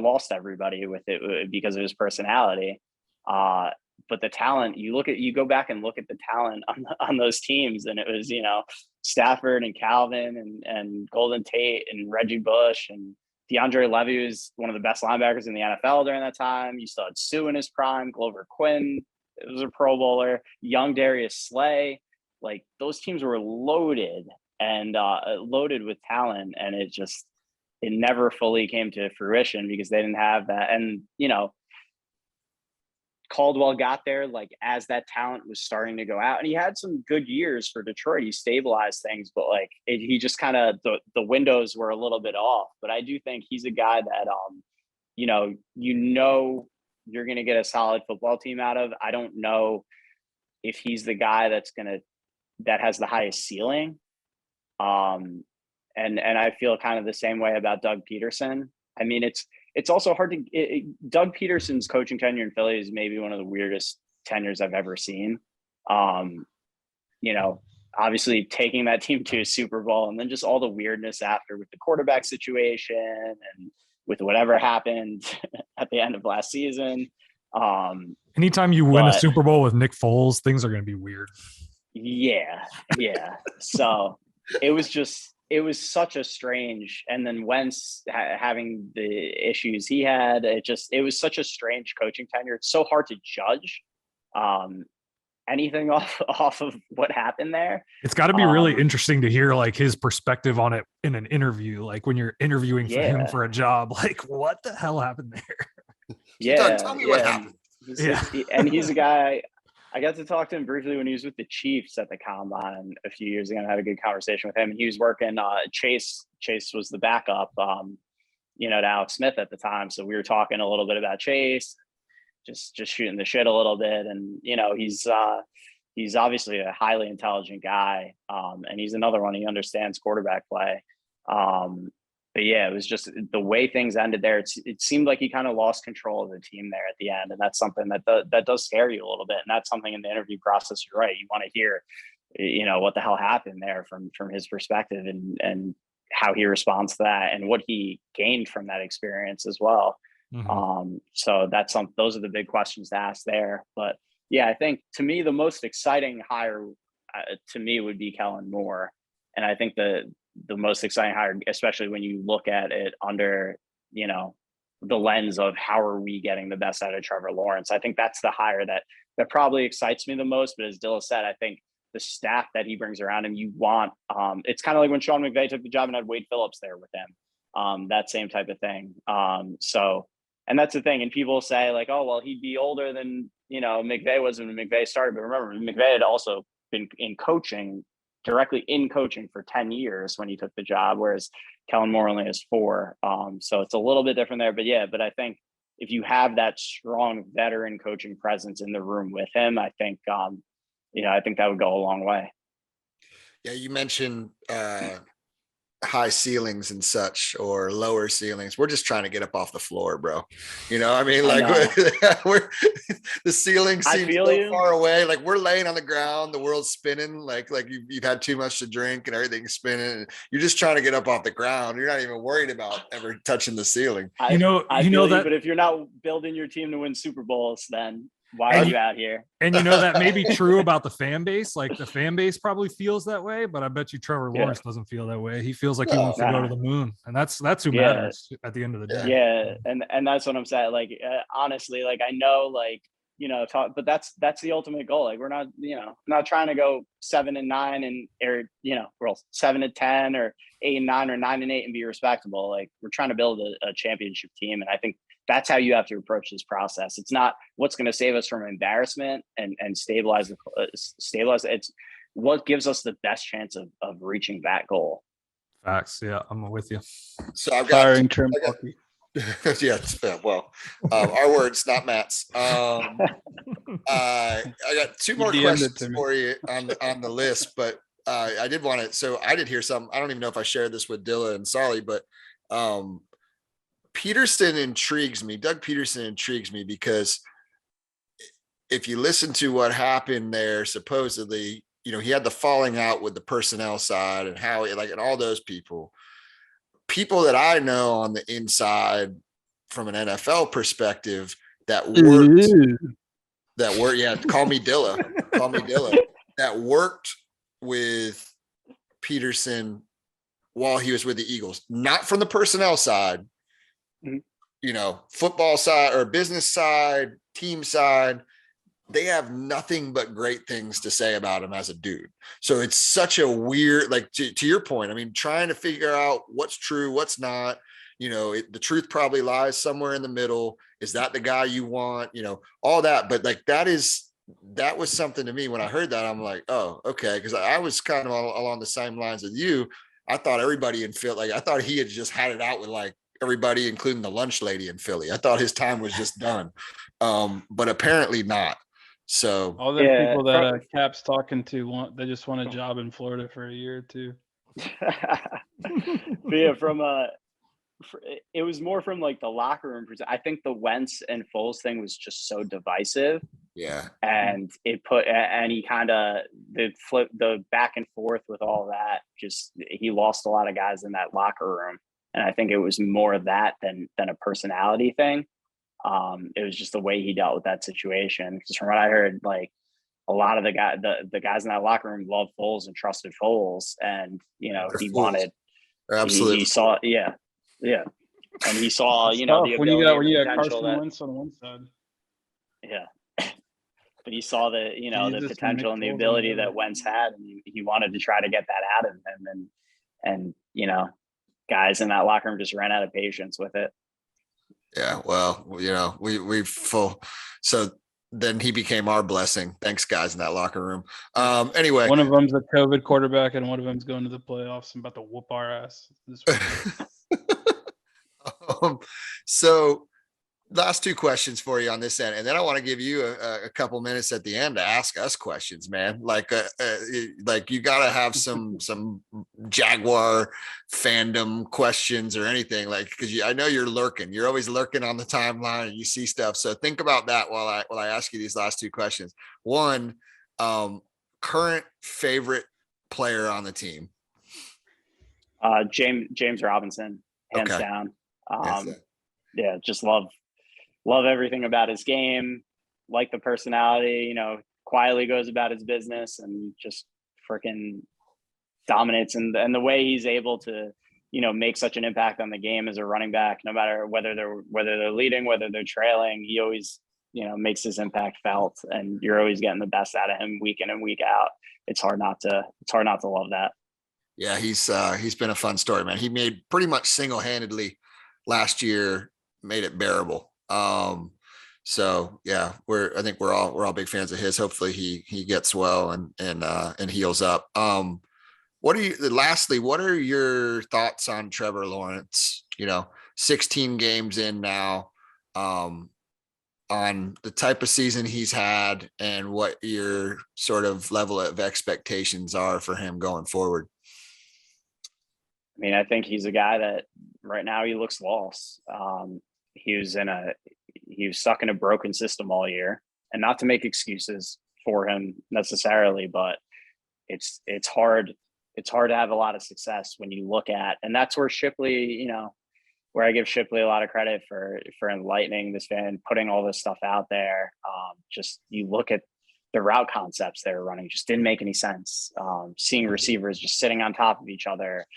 lost everybody with it because of his personality. But the talent, you go back and look at the talent on those teams, and it was, you know, Stafford and Calvin and Golden Tate and Reggie Bush and DeAndre Levy was one of the best linebackers in the NFL during that time. You still had Sue in his prime, Glover Quinn was a Pro Bowler, young Darius Slay. Like those teams were loaded loaded with talent, and it never fully came to fruition because they didn't have that. And, you know, Caldwell got there like as that talent was starting to go out, and he had some good years for Detroit. He stabilized things, but like he just kind of the windows were a little bit off. But I do think he's a guy that you're going to get a solid football team out of. I don't know if he's the guy that has the highest ceiling. And I feel kind of the same way about Doug Peterson. I mean, it's also hard to Doug Peterson's coaching tenure in Philly is maybe one of the weirdest tenures I've ever seen. Obviously taking that team to a Super Bowl, and then just all the weirdness after with the quarterback situation and with whatever happened at the end of last season.
Anytime you win a Super Bowl with Nick Foles, things are going to be weird. Yeah.
So it was such a strange, and then Wentz having the issues he had, it was such a strange coaching tenure. It's so hard to judge anything off of what happened there.
It's got to be really interesting to hear like his perspective on it in an interview, like when you're interviewing for him for a job, like what the hell happened there?
Doug, tell me what happened.
And he's a guy, I got to talk to him briefly when he was with the Chiefs at the Combine a few years ago, and I had a good conversation with him. And he was working Chase was the backup to Alex Smith at the time, so we were talking a little bit about Chase, just shooting the shit a little bit. And he's obviously a highly intelligent guy, and he's another one. He understands quarterback play. But yeah, it was just the way things ended there. It seemed like he kind of lost control of the team there at the end. And that's something that does scare you a little bit. And that's something in the interview process. You're right. You want to hear, what the hell happened there from his perspective, and how he responds to that, and what he gained from that experience as well. Mm-hmm. So those are the big questions to ask there. But yeah, I think to me, the most exciting hire to me would be Kellen Moore. And I think the most exciting hire, especially when you look at it under, the lens of how are we getting the best out of Trevor Lawrence. I think that's the hire that probably excites me the most. But as Dilla said, I think the staff that he brings around him, you want, it's kind of like when Sean McVay took the job and had Wade Phillips there with him, that same type of thing. And that's the thing. And people say like, oh, well, he'd be older than, McVay was when McVay started. But remember, McVay had also been directly in coaching for 10 years when he took the job, whereas Kellen Moore only has 4. So it's a little bit different there. But I think if you have that strong veteran coaching presence in the room with him, I think that would go a long way.
Yeah, you mentioned high ceilings and such, or lower ceilings. We're just trying to get up off the floor, bro. We're the ceiling seems so far away. Like we're laying on the ground, the world's spinning, like you've had too much to drink and everything's spinning. And you're just trying to get up off the ground. You're not even worried about ever touching the ceiling.
I feel that, but if you're not building your team to win Super Bowls, then why are you out here?
And that may be true about the fan base. Like the fan base probably feels that way, but I bet you Trevor Lawrence doesn't feel that way. He feels like he wants to go to the moon, and that's who matters at the end of the day.
Yeah, and that's what I'm saying. Like honestly, like I know, like but that's the ultimate goal. Like we're not trying to go 7-9 or 7-10 or 8-9 or 9-8 and be respectable. Like we're trying to build a championship team, and I think that's how you have to approach this process. It's not what's going to save us from embarrassment and stabilize. It's what gives us the best chance of reaching that goal.
Facts. Yeah, I'm with you.
So I've got
firing Trim.
Yeah, well, our words, not Matt's. I got 2 more questions for you on the list, but I did want to. So I did hear something. I don't even know if I shared this with Dilla and Solly, but Peterson intrigues me. Doug Peterson intrigues me because if you listen to what happened there, supposedly, he had the falling out with the personnel side and how and all those people that I know on the inside from an NFL perspective that worked, yeah, call me Dilla, that worked with Peterson while he was with the Eagles, not from the personnel side, football side or business side, team side. They have nothing but great things to say about him as a dude. So it's such a weird, like to your point, I mean, trying to figure out what's true, what's not, the truth probably lies somewhere in the middle. Is that the guy you want? You know, all that. But like that was something to me when I heard that. I'm like, oh, okay. Because I was kind of along the same lines as you. I thought everybody in Philly, like I thought he had just had it out with like everybody, including the lunch lady in Philly. I thought his time was just done. But apparently not. So
all the people that Cap's talking to they just want a job in Florida for a year or two.
But yeah, it was more from like the locker room. I think the Wentz and Foles thing was just so divisive.
Yeah.
And it put any kind of the back and forth with all that. Just he lost a lot of guys in that locker room, and I think it was more of that than a personality thing. It was just the way he dealt with that situation. Because from what I heard, like a lot of the guys in that locker room loved Foles and trusted Foles, and you know he wanted.
Absolutely.
He saw, yeah, and he saw, you know, the
when you got
potential
Carson Wentz on one side.
Yeah. But he saw the, you know, the potential and the ability that Wentz had, and he wanted to try to get that out of him. And you know, guys in that locker room just ran out of patience with it.
Yeah, well, you know, we full. So then he became our blessing. Thanks, guys, in that locker room. Anyway,
one of them's a COVID quarterback, and one of them's going to the playoffs and about to whoop our ass this week.
So last two questions for you on this end, and then I want to give you a couple minutes at the end to ask us questions, man. Like you got to have some Jaguar fandom questions or anything, like, because I know you're lurking. You're always lurking on the timeline and you see stuff. So think about that while I ask you these last two questions. One, current favorite player on the team.
James Robinson, hands
Okay.
down. Yeah, just love everything about his game, like the personality, you know, quietly goes about his business and just freaking dominates. And the way he's able to, you know, make such an impact on the game as a running back, no matter whether they're leading, whether they're trailing, he always, you know, makes his impact felt, and you're always getting the best out of him week in and week out. It's hard not to love that.
Yeah, he's been a fun story, man. He made pretty much single-handedly last year, made it bearable. So yeah, I think we're all big fans of his. Hopefully he gets well and heals up. Lastly, what are your thoughts on Trevor Lawrence? You know, 16 games in now, on the type of season he's had and what your sort of level of expectations are for him going forward.
I mean, I think he's a guy that right now he looks lost. He was stuck in a broken system all year, and not to make excuses for him necessarily, but it's hard to have a lot of success when you look at, and that's where Shipley, you know, where I give Shipley a lot of credit for enlightening this fan, putting all this stuff out there. Just you look at the route concepts they were running, just didn't make any sense. Seeing receivers just sitting on top of each other,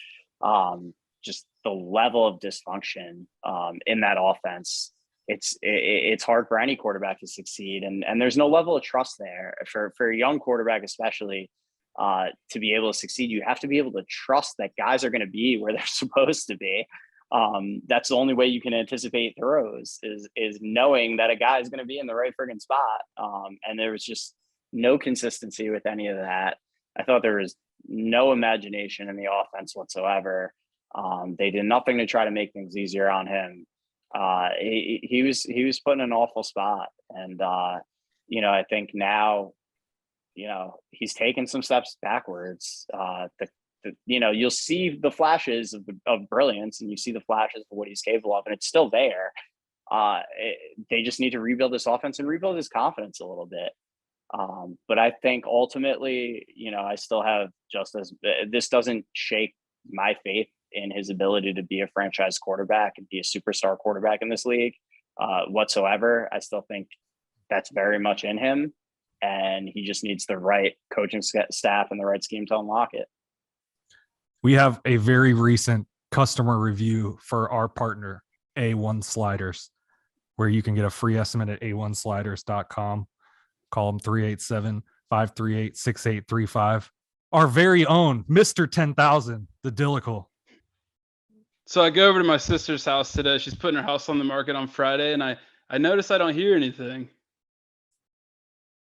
just the level of dysfunction in that offense. It's hard for any quarterback to succeed, and there's no level of trust there for a young quarterback, especially to be able to succeed. You have to be able to trust that guys are going to be where they're supposed to be. That's the only way you can anticipate throws is knowing that a guy is going to be in the right friggin' spot. And there was just no consistency with any of that. I thought there was no imagination in the offense whatsoever. They did nothing to try to make things easier on him. He was put in an awful spot. And, you know, I think now, you know, he's taken some steps backwards. You know, you'll see the flashes of brilliance, and you see the flashes of what he's capable of, and it's still there. They just need to rebuild this offense and rebuild his confidence a little bit. But I think ultimately, you know, I still have this doesn't shake my faith in his ability to be a franchise quarterback and be a superstar quarterback in this league whatsoever. I still think that's very much in him, and he just needs the right coaching staff and the right scheme to unlock it.
We have a very recent customer review for our partner, A1 Sliders, where you can get a free estimate at a1sliders.com. Call them 387-538-6835. Our very own Mr. 10,000, the Dillical.
So I go over to my sister's house today. She's putting her house on the market on Friday, and I I notice I don't hear anything.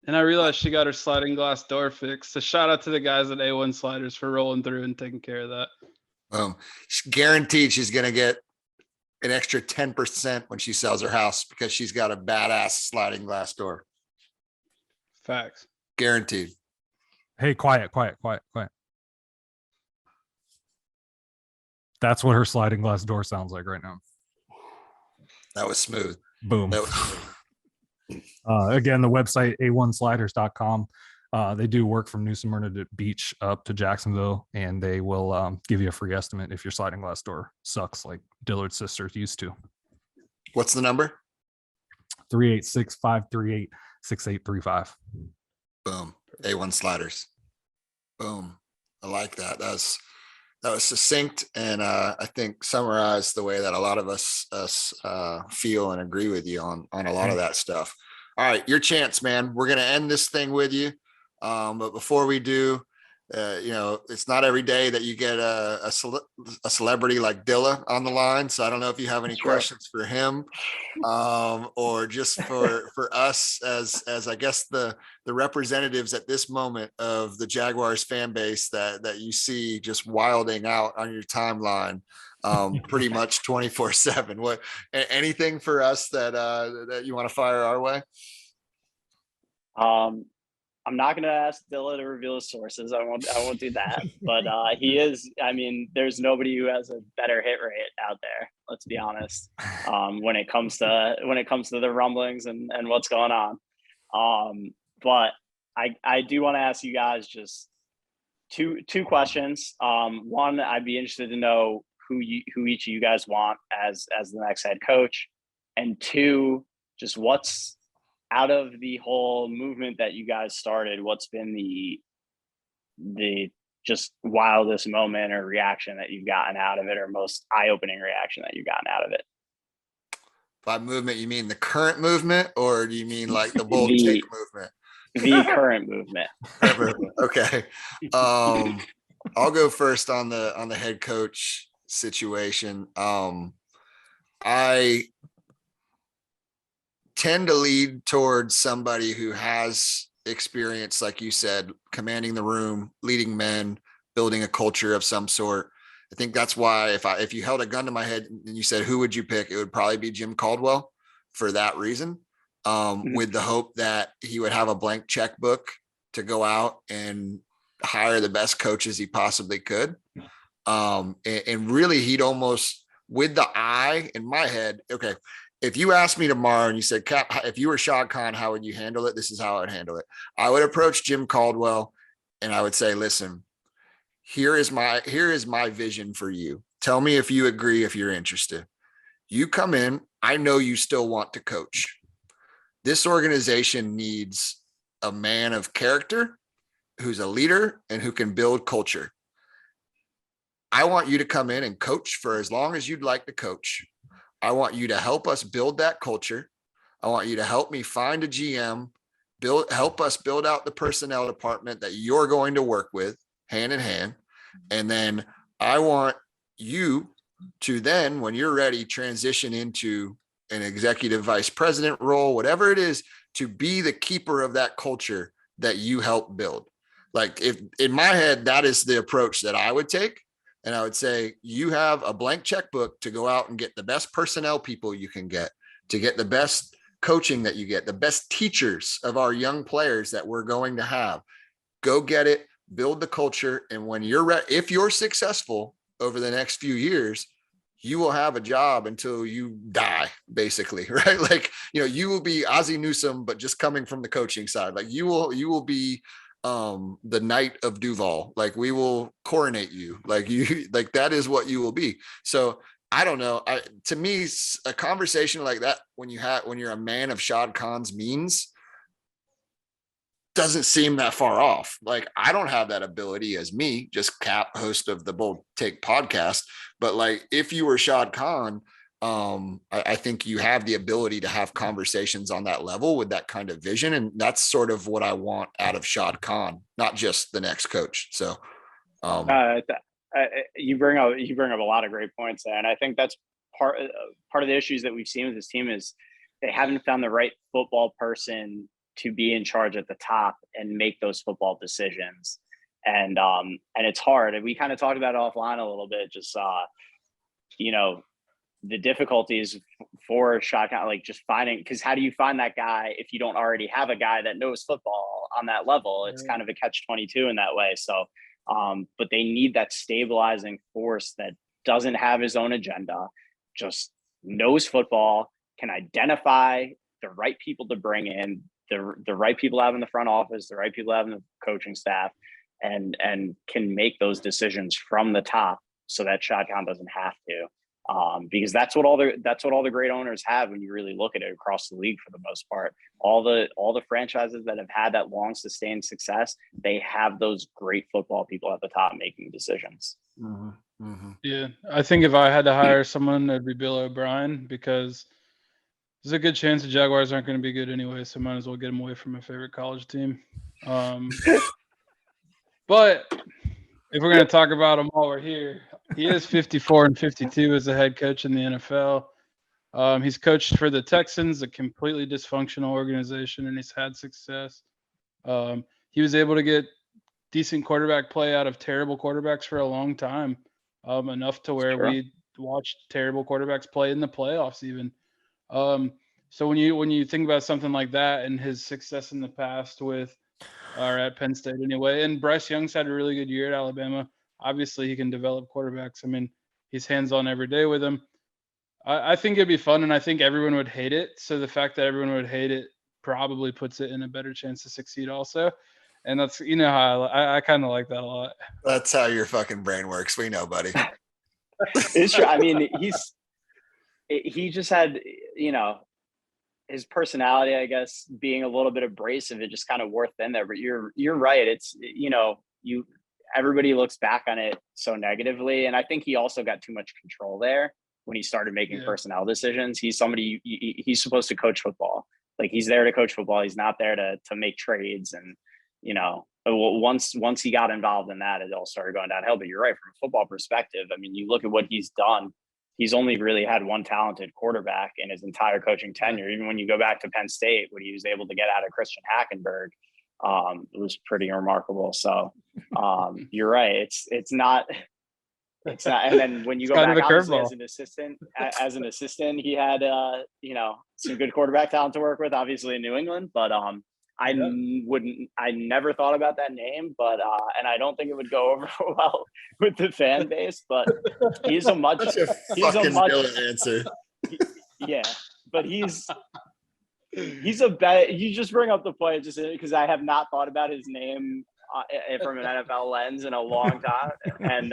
And I realized she got her sliding glass door fixed. So shout out to the guys at A1 Sliders for rolling through and taking care of that.
Guaranteed she's going to get an extra 10% when she sells her house because she's got a badass sliding glass door.
Facts.
Guaranteed.
Hey, quiet. That's what her sliding glass door sounds like right now.
That was smooth.
Boom.
That was smooth.
Again, the website a1sliders.com. They do work from New Smyrna Beach up to Jacksonville, and they will give you a free estimate if your sliding glass door sucks like Dillard's sisters used to.
What's the number?
386-538-6835.
Boom. A1 Sliders. Boom. I like that. That was succinct, and I think summarized the way that a lot of us feel and agree with you on a lot of that stuff. All right, your chance, man. We're gonna end this thing with you, but before we do, it's not every day that you get a celebrity like Dilla on the line. So I don't know if you have any questions for him, or just for us as I guess the representatives at this moment of the Jaguars fan base that you see just wilding out on your timeline, pretty much 24/7. What, anything for us that you want to fire our way?
I'm not going to ask Dilla to reveal his sources. I won't do that. But he is. I mean, there's nobody who has a better hit rate out there. Let's be honest. When it comes to the rumblings and what's going on. But I do want to ask you guys just two questions. One, I'd be interested to know who each of you guys want as the next head coach, and two, just what's out of the whole movement that you guys started, what's been the just wildest moment or reaction that you've gotten out of it, or most eye-opening reaction that you've gotten out of it?
By movement, you mean the current movement, or do you mean like the bold take movement?
The current movement.
Okay. I'll go first on the head coach situation. I tend to lead towards somebody who has experience, like you said, commanding the room, leading men, building a culture of some sort. I think that's why if you held a gun to my head and you said, who would you pick? It would probably be Jim Caldwell for that reason, with the hope that he would have a blank checkbook to go out and hire the best coaches he possibly could. And really he'd almost, with the eye in my head, okay, if you asked me tomorrow and you said, Cap, if you were Shad Khan, how would you handle it? This is how I would handle it. I would approach Jim Caldwell and I would say, listen, here is my vision for you. Tell me if you agree, if you're interested. You come in, I know you still want to coach. This organization needs a man of character who's a leader and who can build culture. I want you to come in and coach for as long as you'd like to coach. I want you to help us build that culture. I want you to help me find a GM, help us build out the personnel department that you're going to work with hand in hand. And then I want you to then, when you're ready, transition into an executive vice president role, whatever it is, to be the keeper of that culture that you help build. Like, if in my head, that is the approach that I would take. And I would say, you have a blank checkbook to go out and get the best personnel people you can get, to get the best coaching that you get, the best teachers of our young players that we're going to have. Go get it, build the culture. And when you're ready, if you're successful over the next few years, you will have a job until you die, basically, right? Like, you will be Ozzie Newsome, but just coming from the coaching side. Like, you will be the Knight of Duval. Like, we will coronate you. Like, that is what you will be. So I don't know. To me, a conversation like that, when you're a man of Shad Khan's means, doesn't seem that far off. Like, I don't have that ability as me, just Cap, host of the Bold Take podcast. But like, if you were Shad Khan, I think you have the ability to have conversations on that level with that kind of vision. And that's sort of what I want out of Shad Khan, not just the next coach. So
you bring up a lot of great points there. And I think that's part of the issues that we've seen with this team is they haven't found the right football person to be in charge at the top and make those football decisions. And it's hard. And we kind of talked about it offline a little bit, just, you know, the difficulties for shot count, like just finding, because how do you find that guy if you don't already have a guy that knows football on that level? It's kind of a catch-22 in that way. So, but they need that stabilizing force that doesn't have his own agenda, just knows football, can identify the right people to bring in, the right people to have in the front office, the right people to have in the coaching staff, and can make those decisions from the top so that shot count doesn't have to. Because that's what all the great owners have when you really look at it across the league for the most part. All the franchises that have had that long sustained success, they have those great football people at the top making decisions.
Mm-hmm. Mm-hmm.
Yeah, I think if I had to hire someone, it'd be Bill O'Brien, because there's a good chance the Jaguars aren't going to be good anyway, so might as well get him away from my favorite college team. But if we're going to talk about him while we're here, he is 54-52 as a head coach in the NFL. He's coached for the Texans, a completely dysfunctional organization, and he's had success. He was able to get decent quarterback play out of terrible quarterbacks for a long time, enough to where we watched terrible quarterbacks play in the playoffs even. So when you think about something like that and his success in the past with or at Penn State anyway, and Bryce Young's had a really good year at Alabama. Obviously, he can develop quarterbacks. I mean, he's hands-on every day with them. I think it'd be fun, and I think everyone would hate it. So the fact that everyone would hate it probably puts it in a better chance to succeed also. And that's, you know, how I kind of like that a lot.
That's how your fucking brain works. We know, buddy.
It's true. I mean, he just had, you know, his personality, I guess, being a little bit abrasive, it just kind of worked in there. But you're right. It's, you know, everybody looks back on it so negatively. And I think he also got too much control there when he started making personnel decisions. He's somebody, he's supposed to coach football. Like, he's there to coach football. He's not there to make trades. And, you know, once he got involved in that, it all started going downhill. But you're right, from a football perspective, I mean, you look at what he's done. He's only really had one talented quarterback in his entire coaching tenure. Even when you go back to Penn State, what he was able to get out of Christian Hackenberg, it was pretty remarkable. So you're right. It's not. And then when you go back obviously, as an assistant, he had you know, some good quarterback talent to work with, obviously in New England. But I never thought about that name, but and I don't think it would go over well with the fan base. But he's a much
answer.
Yeah, but he's a bet. You just bring up the point just because I have not thought about his name from an NFL lens in a long time, and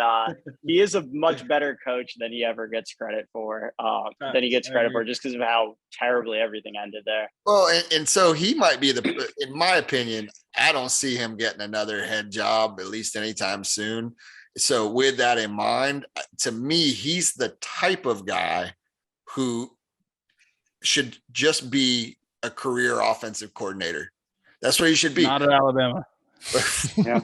he is a much better coach than he ever gets credit for. Just because of how terribly everything ended there.
Well, and so he might be in my opinion, I don't see him getting another head job at least anytime soon. So with that in mind, to me, he's the type of guy who should just be a career offensive coordinator. That's where he should be.
Not at Alabama.
yeah.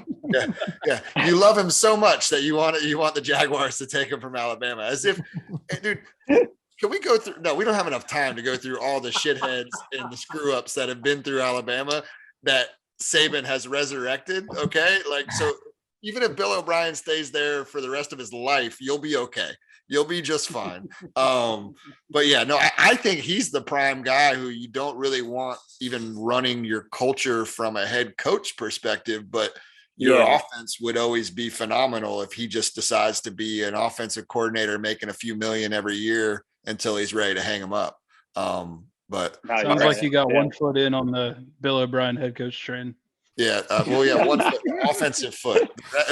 You love him so much that you want the Jaguars to take him from Alabama, as if, hey, dude, can we go through? No, we don't have enough time to go through all the shitheads and the screw ups that have been through Alabama that Saban has resurrected. Okay. Like, so even if Bill O'Brien stays there for the rest of his life, you'll be okay. You'll be just fine. But yeah, no, I think he's the prime guy who you don't really want even running your culture from a head coach perspective, but your offense would always be phenomenal if he just decides to be an offensive coordinator making a few million every year until he's ready to hang him up. But
sounds like you got one foot in on the Bill O'Brien head coach train.
Yeah. One foot, offensive foot.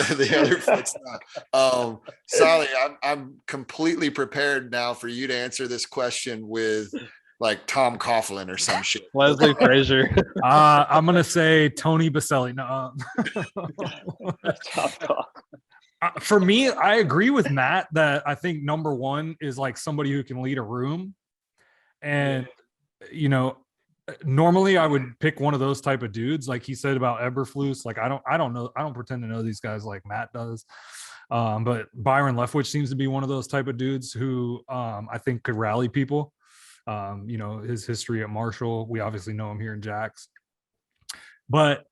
The other foot's not. Solly, I'm completely prepared now for you to answer this question with like Tom Coughlin or some shit.
Leslie Frazier.
I'm gonna say Tony Baselli. No. For me, I agree with Matt that I think number one is like somebody who can lead a room, and you know. Normally I would pick one of those type of dudes, like he said about Eberflus. Like I don't know, I don't pretend to know these guys like Matt does. But Byron Leftwich seems to be one of those type of dudes who I think could rally people. His history at Marshall. We obviously know him here in Jags. But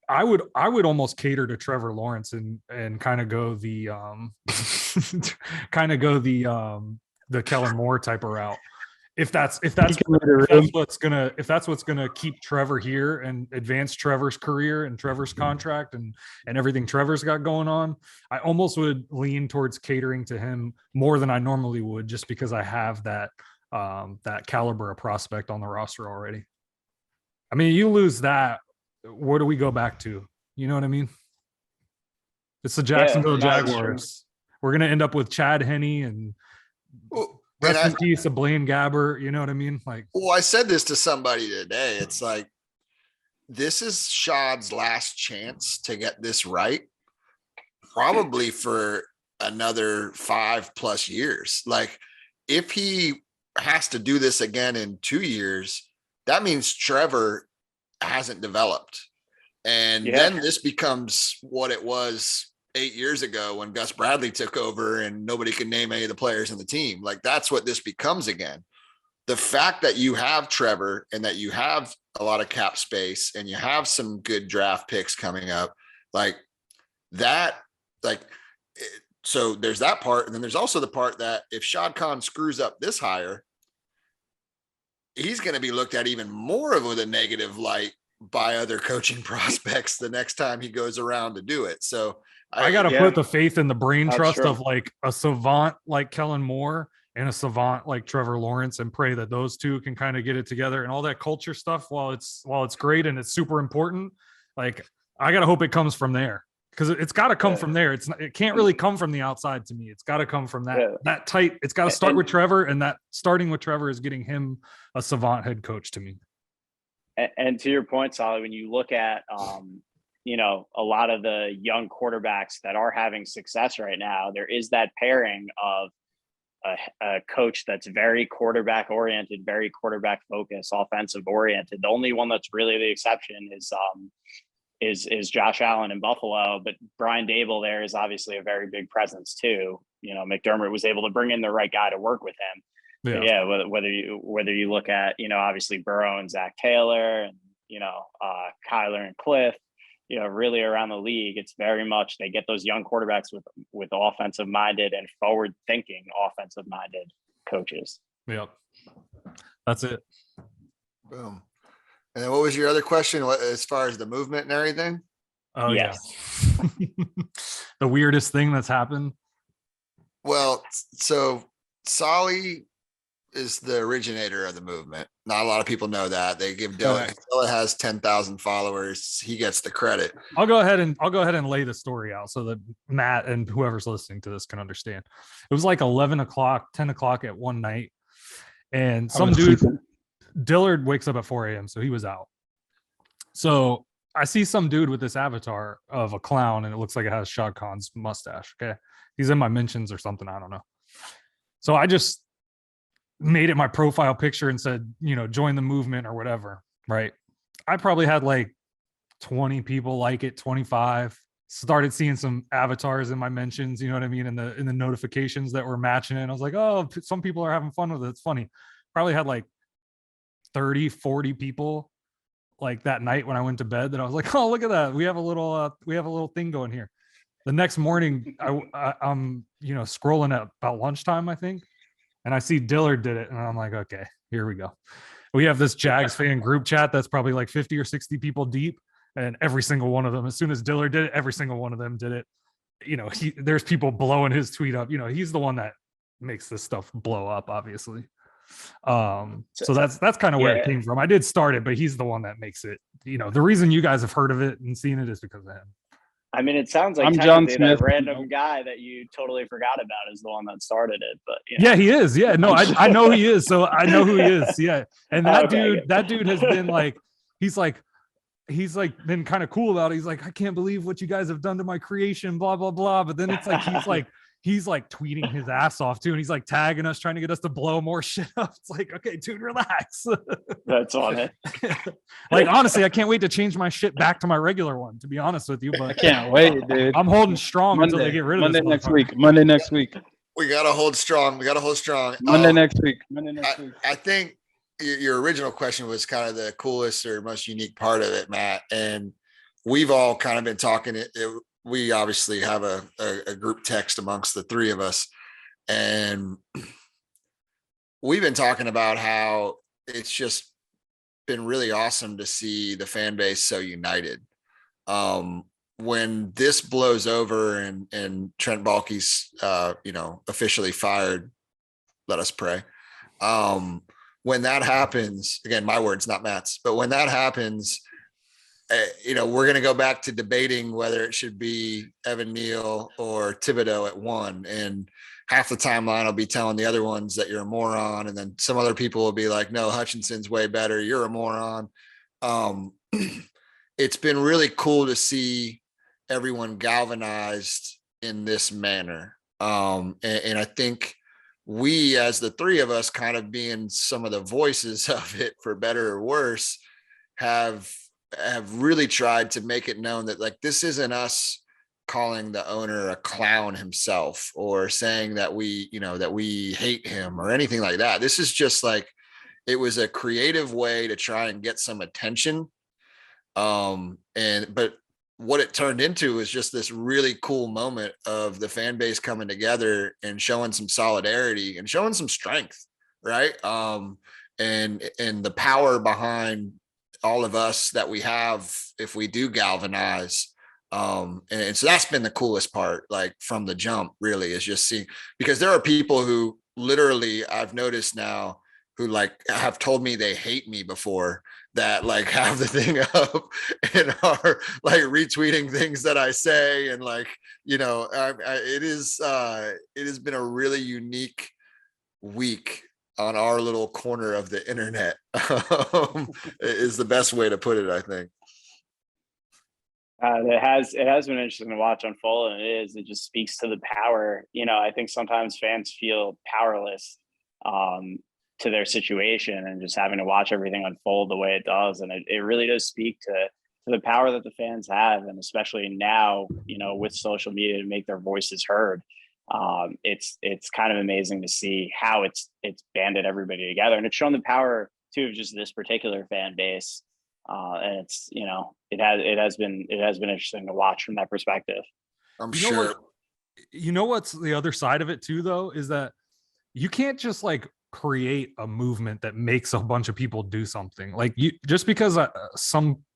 I would almost cater to Trevor Lawrence and kind of go the the Kellen Moore type of route. If that's what's gonna keep Trevor here and advance Trevor's career and Trevor's contract and everything Trevor's got going on, I almost would lean towards catering to him more than I normally would, just because I have that caliber of prospect on the roster already. I mean, you lose that, where do we go back to? You know what I mean? It's the Jacksonville Jaguars. We're gonna end up with Chad Henne and rest in peace of Blaine Gabbert. You know what I mean? Like,
well, I said this to somebody today. It's like, this is Shad's last chance to get this right, probably for another 5+ years. Like, if he has to do this again in 2 years, that means Trevor hasn't developed. And then this becomes what it was 8 years ago when Gus Bradley took over and nobody could name any of the players in the team. Like, that's what this becomes again. The fact that you have Trevor and that you have a lot of cap space and you have some good draft picks coming up, like that, so there's that part. And then there's also the part that if Shad Khan screws up this hire, he's going to be looked at even more with a negative light by other coaching prospects the next time he goes around to do it. So
I got to put the faith in the brain trust of like a savant like Kellen Moore and a savant like Trevor Lawrence, and pray that those two can kind of get it together. And all that culture stuff, while it's great and it's super important, like I got to hope it comes from there, because it's got to come from there. It can't really come from the outside to me. It's got to come from that tight. It's got to start with Trevor, and that starting with Trevor is getting him a savant head coach to me.
And to your point, Solly, when you look at, a lot of the young quarterbacks that are having success right now, there is that pairing of a coach that's very quarterback oriented, very quarterback focused, offensive oriented. The only one that's really the exception is Josh Allen in Buffalo, but Brian Dable there is obviously a very big presence too. McDermott was able to bring in the right guy to work with him. Whether you look at, obviously Burrow and Zach Taylor and, Kyler and Cliff, really around the league, it's very much, they get those young quarterbacks with offensive minded and forward thinking offensive minded coaches.
Yep. That's it.
Boom. And then what was your other question as far as the movement and everything?
Oh, yes. Yeah. The weirdest thing that's happened.
Well, so Solly is the originator of the movement. Not a lot of people know that. They give Dilla. Dilla has 10,000 followers. He gets the credit.
I'll go ahead and lay the story out so that Matt and whoever's listening to this can understand. It was like 11 o'clock, 10 o'clock at one night. And some dude, Dillard wakes up at 4 a.m. So he was out. So I see some dude with this avatar of a clown, and it looks like it has Shad Khan's mustache. Okay. He's in my mentions or something. I don't know. So I just made it my profile picture and said, join the movement or whatever. Right. I probably had like 20 people like it, 25. Started seeing some avatars in my mentions, you know what I mean? In the notifications that were matching it. And I was like, oh, some people are having fun with it. It's funny. Probably had like 30, 40 people like that night when I went to bed that I was like, oh, look at that. We have a little thing going here. The next morning, I'm scrolling at about lunchtime, I think. And I see Dillard did it. And I'm like, okay, here we go. We have this Jags fan group chat that's probably like 50 or 60 people deep. And every single one of them, as soon as Dillard did it, every single one of them did it. There's people blowing his tweet up. He's the one that makes this stuff blow up, obviously. So that's kind of where it came from. I did start it, but he's the one that makes it. The reason you guys have heard of it and seen it is because of him.
I mean, it sounds like
I'm John Smith.
That random guy that you totally forgot about is the one that started it. But
yeah, he is. Yeah, no, I know he is. So I know who he is. Yeah, and that dude has been like, he's been kind of cool about it. He's like, I can't believe what you guys have done to my creation, blah blah blah. But then it's like he's like tweeting his ass off too, and he's like tagging us, trying to get us to blow more shit up. It's like, okay, dude, relax.
That's on it.
Like, honestly, I can't wait to change my shit back to my regular one, to be honest with you. But
I can't wait, dude.
I'm holding strong until they get rid of
Monday
this
next week. Monday next week.
We gotta hold strong. We gotta hold strong.
Monday next week. Monday next week.
I think your original question was kind of the coolest or most unique part of it, Matt. And we've all kind of been talking. We obviously have a group text amongst the three of us, and we've been talking about how it's just been really awesome to see the fan base so united. When this blows over and Trent Baalke's officially fired, let us pray. When that happens, again, my words, not Matt's, but when that happens, we're going to go back to debating whether it should be Evan Neal or Thibodeau at 1. And half the timeline I'll be telling the other ones that you're a moron. And then some other people will be like, no, Hutchinson's way better. You're a moron. It's been really cool to see everyone galvanized in this manner. And I think we, as the three of us, kind of being some of the voices of it, for better or worse, have really tried to make it known that, like, this isn't us calling the owner a clown himself or saying that we hate him or anything like that. This is just like, it was a creative way to try and get some attention. But what it turned into is just this really cool moment of the fan base coming together and showing some solidarity and showing some strength, right? And the power behind all of us that we have if we do galvanize. And so that's been the coolest part, like from the jump, really, is just seeing, because there are people who literally I've noticed now who like have told me they hate me before, that like have the thing up and are like retweeting things that I say. And like, it has been a really unique week on our little corner of the internet, is the best way to put it, I think.
It has been interesting to watch unfold, and it just speaks to the power. I think sometimes fans feel powerless to their situation, and just having to watch everything unfold the way it does. And it really does speak to the power that the fans have, and especially now, with social media, to make their voices heard. It's kind of amazing to see how it's banded everybody together, and it's shown the power too of just this particular fan base. And it's, it has been interesting to watch from that perspective.
I'm sure.
What's the other side of it too, though, is that you can't just like create a movement that makes a bunch of people do something. Like, just because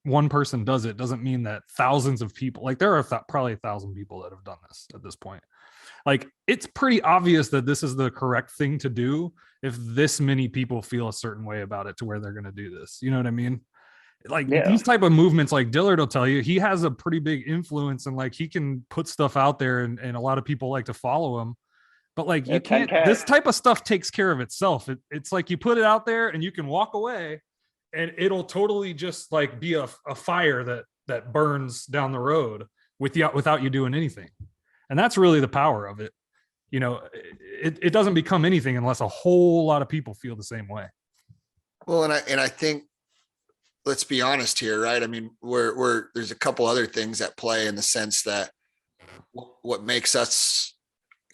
one person does it doesn't mean that thousands of people, like there are probably 1,000 people that have done this at this point. Like, it's pretty obvious that this is the correct thing to do if this many people feel a certain way about it to where they're going to do this. You know what I mean? Like, these type of movements, like Dillard will tell you, he has a pretty big influence, and like he can put stuff out there, and a lot of people like to follow him. But like, you can't, this type of stuff takes care of itself. It's like you put it out there and you can walk away, and it'll totally just like be a fire that burns down the road without you doing anything. And that's really the power of it. It doesn't become anything unless a whole lot of people feel the same way.
Well, and I think, let's be honest here, right? I mean, there's a couple other things at play in the sense that what makes us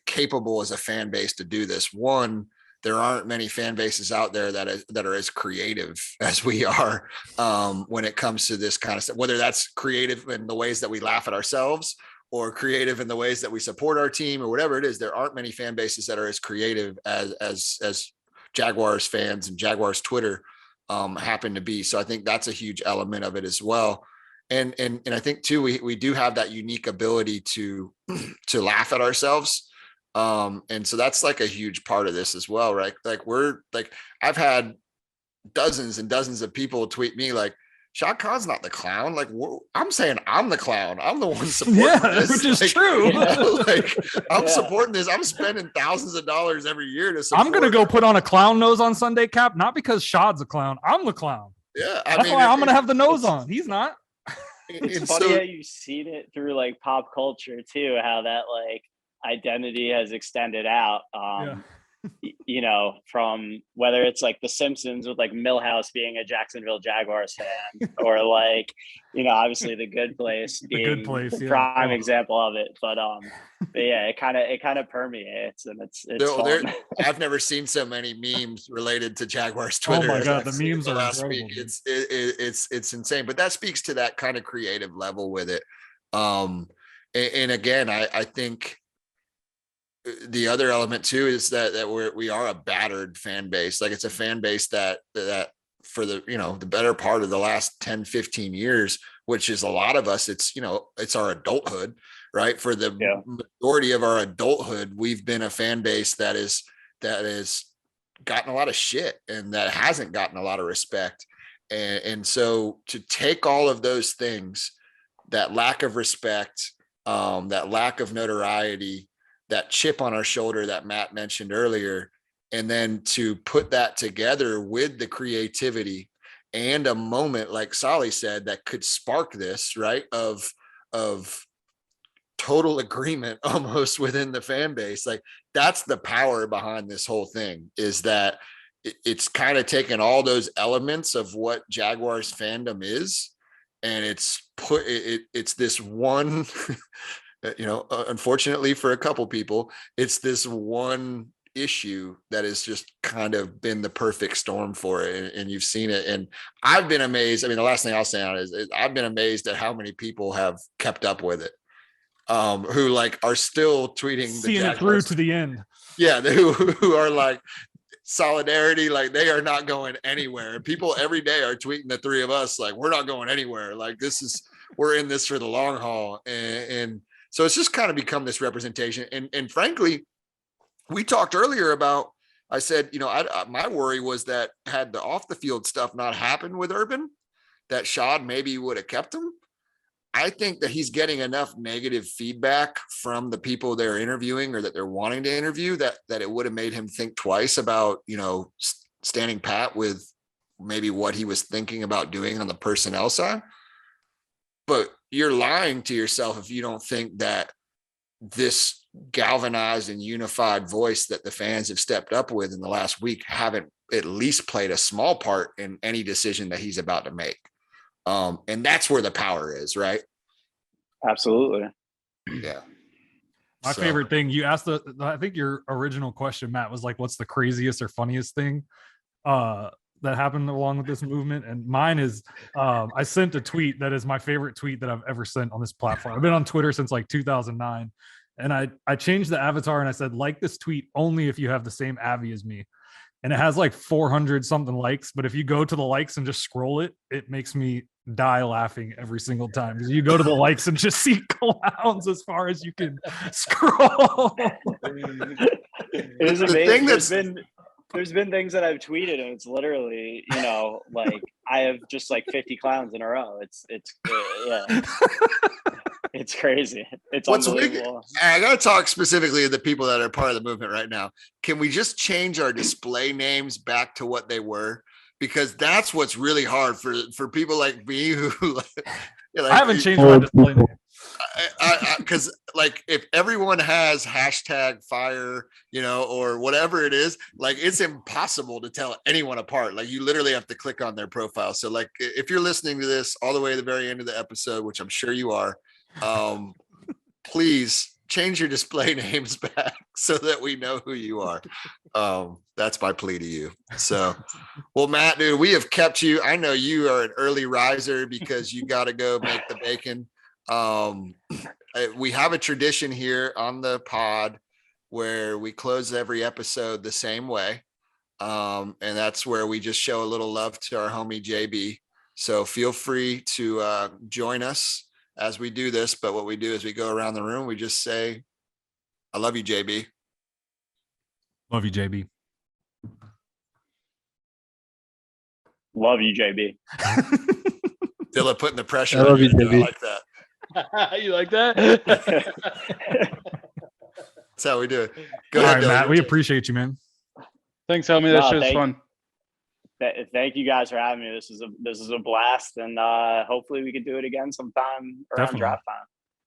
capable as a fan base to do this. One, there aren't many fan bases out there that are as creative as we are when it comes to this kind of stuff, whether that's creative in the ways that we laugh at ourselves or creative in the ways that we support our team or whatever it is. There aren't many fan bases that are as creative as Jaguars fans and Jaguars Twitter happen to be. So I think that's a huge element of it as well. And I think too, we do have that unique ability to laugh at ourselves. And so that's like a huge part of this as well, right? Like, I've had dozens and dozens of people tweet me like, Shad Khan's not the clown. Like, I'm saying I'm the clown. I'm the one supporting this.
Which is true.
I'm supporting this. I'm spending thousands of dollars every year to support.
I'm going to go put on a clown nose on Sunday, Cap, not because Shad's a clown. I'm the clown.
Yeah.
That's why I'm going to have the nose on. He's not.
It's funny how you've seen it through like pop culture too, how that like identity has extended out. you know, from whether it's like The Simpsons with like Millhouse being a Jacksonville Jaguars fan, or like, you know, obviously The Good Place
The
being
Good Place,
the
yeah.
prime
Oh.
example of it. But yeah, it kind of permeates, and it's fun.
I've never seen so many memes related to Jaguars
Oh
Twitter.
my
as
God,
I've
the
seen
memes are
last
incredible,
week.
dude.
It's insane, but that speaks to that kind of creative level with it. And again, I think the other element too is that we are a battered fan base. Like, it's a fan base that for the, you know, the better part of the last 10, 15 years, which is a lot of us, it's, you know, it's our adulthood, right? For the majority of our adulthood, we've been a fan base that is gotten a lot of shit and that hasn't gotten a lot of respect. And so to take all of those things, that lack of respect, that lack of notoriety, that chip on our shoulder that Matt mentioned earlier, and then to put that together with the creativity and a moment, like Solly said, that could spark this, right? Of total agreement almost within the fan base. Like, that's the power behind this whole thing, is that it's kind of taken all those elements of what Jaguars fandom is, and it's this one, you know, unfortunately for a couple people, it's this one issue that has just kind of been the perfect storm for it. And you've seen it. And I've been amazed. I mean, the last thing I'll say on it is I've been amazed at how many people have kept up with it, who like are still tweeting
Seeing it through to the end.
Yeah. Who are like, solidarity, like they are not going anywhere. And people every day are tweeting the three of us like, we're not going anywhere. Like, we're in this for the long haul. And so it's just kind of become this representation. And frankly, we talked earlier about, I said, you know, my worry was that had the off the field stuff not happened with Urban, that Shad maybe would have kept him. I think that he's getting enough negative feedback from the people they're interviewing or that they're wanting to interview that it would have made him think twice about, you know, standing pat with maybe what he was thinking about doing on the personnel side. But you're lying to yourself if you don't think that this galvanized and unified voice that the fans have stepped up with in the last week haven't at least played a small part in any decision that he's about to make. And that's where the power is, right?
Absolutely.
Yeah.
My favorite thing you asked, I think your original question, Matt, was like, what's the craziest or funniest thing that happened along with this movement? And mine is, I sent a tweet that is my favorite tweet that I've ever sent on this platform. I've been on Twitter since like 2009. And I changed the avatar and I said, like this tweet only if you have the same Avi as me. And it has like 400 something likes. But if you go to the likes and just scroll it, it makes me die laughing every single time, because you go to the likes and just see clowns as far as you can scroll.
It is amazing. There's been things that I've tweeted and it's literally, you know, like I have just like 50 clowns in a row. It's yeah. It's crazy. It's unbelievable.
I got to talk specifically to the people that are part of the movement right now. Can we just change our display names back to what they were? Because that's what's really hard for people like me who like,
I haven't changed my display name.
Because like if everyone has hashtag fire, you know, or whatever it is, like it's impossible to tell anyone apart. Like you literally have to click on their profile. So like if you're listening to this all the way to the very end of the episode, which I'm sure you are, please change your display names back so that we know who you are. That's my plea to you. So, well, Matt, dude, we have kept you. I know you are an early riser because you got to go make the bacon. We have a tradition here on the pod where we close every episode the same way. And that's where we just show a little love to our homie JB. So feel free to join us as we do this. But what we do is we go around the room. We just say, I love you, JB.
Love you, JB.
Love you, JB.
Dilla putting the pressure.
I love you,
JB.
JB.
I like that.
You like that?
That's how we do it. Go
All
ahead,
right,
Dilla.
Matt. We appreciate you, man.
Thanks, homie. That shit's fun.
Thank you guys for having me. This is a blast, and hopefully we could do it again sometime around
Definitely.
draft time.